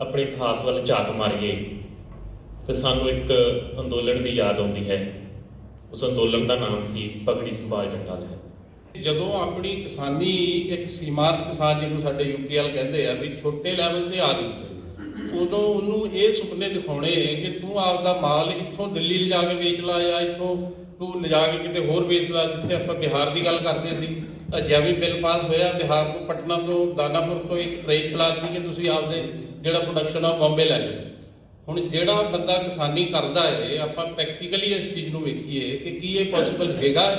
ਆਪਣੇ ਇਤਿਹਾਸ ਵੱਲ ਝਾਤ ਮਾਰੀਏ ਤਾਂ ਸਾਨੂੰ ਇੱਕ ਅੰਦੋਲਨ ਦੀ ਯਾਦ ਆਉਂਦੀ ਹੈ। ਉਸ ਅੰਦੋਲਨ ਦਾ ਨਾਮ ਸੀ ਪਗੜੀ ਸੰਭਾਲ ਜੱਟਾ ਲਹਿਰ। ਜਦੋਂ ਆਪਣੀ ਕਿਸਾਨੀ ਇੱਕ ਸੀਮਾਂਤ ਕਿਸਾਨ ਜਿਹਨੂੰ ਸਾਡੇ UPL ਕਹਿੰਦੇ ਆ ਵੀ ਛੋਟੇ ਲੈਵਲ ਤੇ ਆ ਗਈ, ਉਦੋਂ ਉਹਨੂੰ ਇਹ ਸੁਪਨੇ ਦਿਖਾਉਣੇ ਕਿ ਤੂੰ ਆਪਦਾ ਮਾਲ ਇੱਥੋਂ ਦਿੱਲੀ ਲਿਜਾ ਕੇ ਵੇਚ ਲਾ ਜਾਂ ਇੱਥੋਂ ਤੂੰ ਲਿਜਾ ਕੇ ਕਿਤੇ ਹੋਰ ਵੇਚ ਲਾ। ਜਿੱਥੇ ਆਪਾਂ ਬਿਹਾਰ ਦੀ ਗੱਲ ਕਰਦੇ ਸੀ ਤਾਂ ਜਿਵੇਂ ਬਿੱਲ ਪਾਸ ਹੋਇਆ ਬਿਹਾਰ ਤੋਂ ਪਟਨਾ ਤੋਂ ਦਾਨਾਪੁਰ ਤੋਂ ਇੱਕ ਟ੍ਰੇਨ ਚਲਾਤੀ ਕਿ ਤੁਸੀਂ ਆਪਦੇ ਜਿਹੜਾ ਪ੍ਰੋਡਕਸ਼ਨ ਆ ਬੰਬੇ ਲੈ ਜਾਓ। ਹੁਣ ਜਿਹੜਾ ਬੰਦਾ ਕਿਸਾਨੀ ਕਰਦਾ ਹੈ ਆਪਾਂ ਪ੍ਰੈਕਟੀਕਲੀ ਇਸ ਚੀਜ਼ ਨੂੰ ਵੇਖੀਏ ਕਿ ਕੀ ਇਹ ਪੋਸੀਬਲ ਹੈਗਾ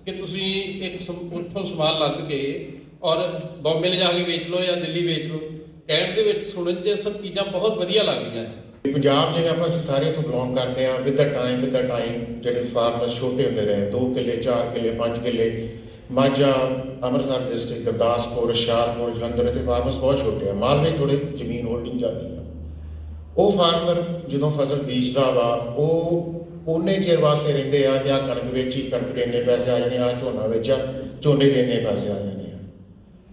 ਕਿ ਤੁਸੀਂ ਇੱਕ ਉੱਥੋਂ ਸਮਾਨ ਲੱਦ ਕੇ ਔਰ ਬੰਬੇ ਲਿਜਾ ਕੇ ਵੇਚ ਲਓ ਜਾਂ ਦਿੱਲੀ ਵੇਚ ਲਓ। ਕਹਿਣ ਦੇ ਵਿੱਚ ਸੁਣਨ 'ਚ ਸਭ ਚੀਜ਼ਾਂ ਬਹੁਤ ਵਧੀਆ ਲੱਗਦੀਆਂ। ਪੰਜਾਬ ਜਿਵੇਂ ਆਪਾਂ ਸਾਰੇ ਇੱਥੋਂ ਬਿਲੋਂਗ ਕਰਦੇ ਹਾਂ, ਵਿਦ ਦਾ ਟਾਈਮ ਜਿਹੜੇ ਫਾਰਮਰਸ ਛੋਟੇ ਹੁੰਦੇ ਰਹੇ, 2 ਕਿੱਲੇ 4 ਕਿੱਲੇ 5 ਕਿੱਲੇ, ਮਾਝਾ, ਅੰਮ੍ਰਿਤਸਰ ਡਿਸਟ੍ਰਿਕਟ, ਗੁਰਦਾਸਪੁਰ, ਹੁਸ਼ਿਆਰਪੁਰ, ਜਲੰਧਰ, ਇੱਥੇ ਫਾਰਮਰਸ ਬਹੁਤ ਛੋਟੇ ਆ। ਮਾਲਵੇ ਥੋੜ੍ਹੇ ਜ਼ਮੀਨ ਹੋਲਡਿੰਗ ਜ਼ਿਆਦਾ ਆ। ਉਹ ਫਾਰਮਰ ਜਦੋਂ ਫਸਲ ਬੀਜਦਾ ਵਾ ਉਹ ਓਨੇ ਚਿਰ ਵਾਸਤੇ ਰਹਿੰਦੇ ਆ ਕਿ ਆਹ ਕਣਕ ਵੇਚੀ, ਕਣਕ ਦੇ ਇੰਨੇ ਪੈਸੇ ਆ ਜਾਣੇ, ਆਹ ਝੋਨਾ ਵੇਚਿਆ, ਝੋਨੇ ਦੇ ਇੰਨੇ ਪੈਸੇ ਆ ਜਾਣੇ ਆ।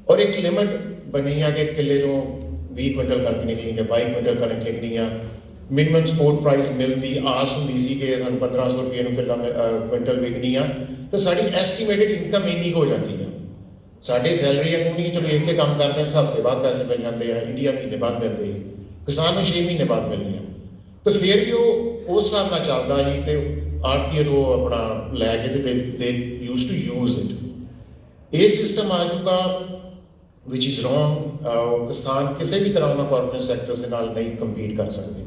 ਔਰ ਇੱਕ ਲਿਮਿਟ ਬਣੀ ਆ ਕਿ ਕਿੱਲੇ ਤੋਂ 20 ਕੁਇੰਟਲ ਕਣਕ ਨਿਕਲਣੀ ਜਾਂ 22 ਕੁਇੰਟਲ ਕਣਕ ਨਿਕਲਣੀ ਆ। ਮਿਨੀਮਮ ਸਪੋਰਟ ਪ੍ਰਾਈਸ ਮਿਲਦੀ ਆਸ ਹੁੰਦੀ ਸੀ ਕਿ ਸਾਨੂੰ 1500 ਰੁਪਏ ਨੂੰ ਕੁਇੰਟਲ ਵਿਕਣੀ ਆ, ਤਾਂ ਸਾਡੀ ਐਸਟੀਮੇਟਡ ਇਨਕਮ ਇੰਨੀ ਹੋ ਜਾਂਦੀ ਆ। ਸਾਡੇ ਸੈਲਰੀ ਵਾਂਗੂ ਨਹੀਂ ਚਲੋ ਇੱਥੇ ਕੰਮ ਕਰਦੇ ਹਾਂ, ਹਫ਼ਤੇ ਬਾਅਦ ਪੈਸੇ ਮਿਲ ਜਾਂਦੇ ਆ, ਇੰਡੀਆ ਮਹੀਨੇ ਬਾਅਦ ਮਿਲਦੇ ਸੀ, ਕਿਸਾਨ ਨੂੰ 6 ਮਹੀਨੇ ਬਾਅਦ ਮਿਲਣੇ ਆ। ਤਾਂ ਫਿਰ ਵੀ ਉਹ ਉਸ ਹਿਸਾਬ ਨਾਲ ਚੱਲਦਾ ਸੀ ਤੇ ਆੜਤੀਏ ਤੋਂ ਆਪਣਾ ਲੈ ਕੇ ਤੇ ਦੇ ਯੂਜ਼ ਟੂ ਯੂਜ਼ ਇਟ। ਇਹ ਸਿਸਟਮ ਆ ਜਾਊਗਾ which is wrong। ਕਿਸਾਨ ਕਿਸੇ ਵੀ ਤਰ੍ਹਾਂ ਉਹਨਾਂ ਕਾਰਪੋਰੇਟ ਸੈਕਟਰ ਦੇ ਨਾਲ ਨਹੀਂ ਕੰਪੀਟ ਕਰ ਸਕਦੇ।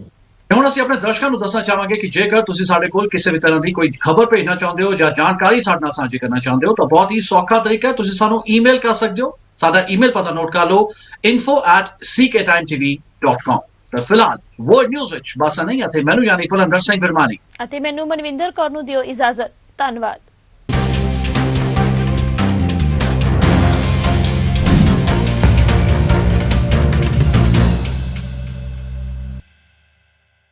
ਹੁਣ ਅਸੀਂ ਆਪਣੇ ਦਰਸ਼ਕਾਂ ਨੂੰ ਦੱਸਣਾ ਚਾਹਾਂਗੇ ਕਿ ਜੇਕਰ ਤੁਸੀਂ ਸਾਡੇ ਕੋਲ ਕਿਸੇ ਵੀ ਤਰ੍ਹਾਂ ਦੀ ਕੋਈ ਖਬਰ ਭੇਜਣਾ ਚਾਹੁੰਦੇ ਹੋ ਜਾਂ ਜਾਣਕਾਰੀ ਸਾਡੇ ਨਾਲ ਸਾਂਝੀ ਕਰਨਾ ਚਾਹੁੰਦੇ ਹੋ ਤਾਂ ਬਹੁਤ ਹੀ ਸੌਖਾ ਤਰੀਕਾ ਹੈ, ਤੁਸੀਂ ਸਾਨੂੰ ਈਮੇਲ ਕਰ ਸਕਦੇ ਹੋ। ਸਾਡਾ ਈਮੇਲ ਪਤਾ ਨੋਟ ਕਰ ਲਓ, info@cktimetv.com। ਤਾਂ ਫਿਲਹਾਲ ਵਰਲਡ ਨਿਊਜ਼ ਵਿੱਚ ਬਸ ਨਹੀਂ ਅਤੇ ਮੈਨੂੰ ਯਾਨੀ ਭੁਲੰਦਰ ਸਿੰਘ ਵਰਮਾਨੀ ਅਤੇ ਮੈਨੂੰ ਮਨਵਿੰਦਰ ਕੌਰ ਨੂੰ ਦਿਓ ਇਜਾਜ਼ਤ। ਧੰਨਵਾਦ।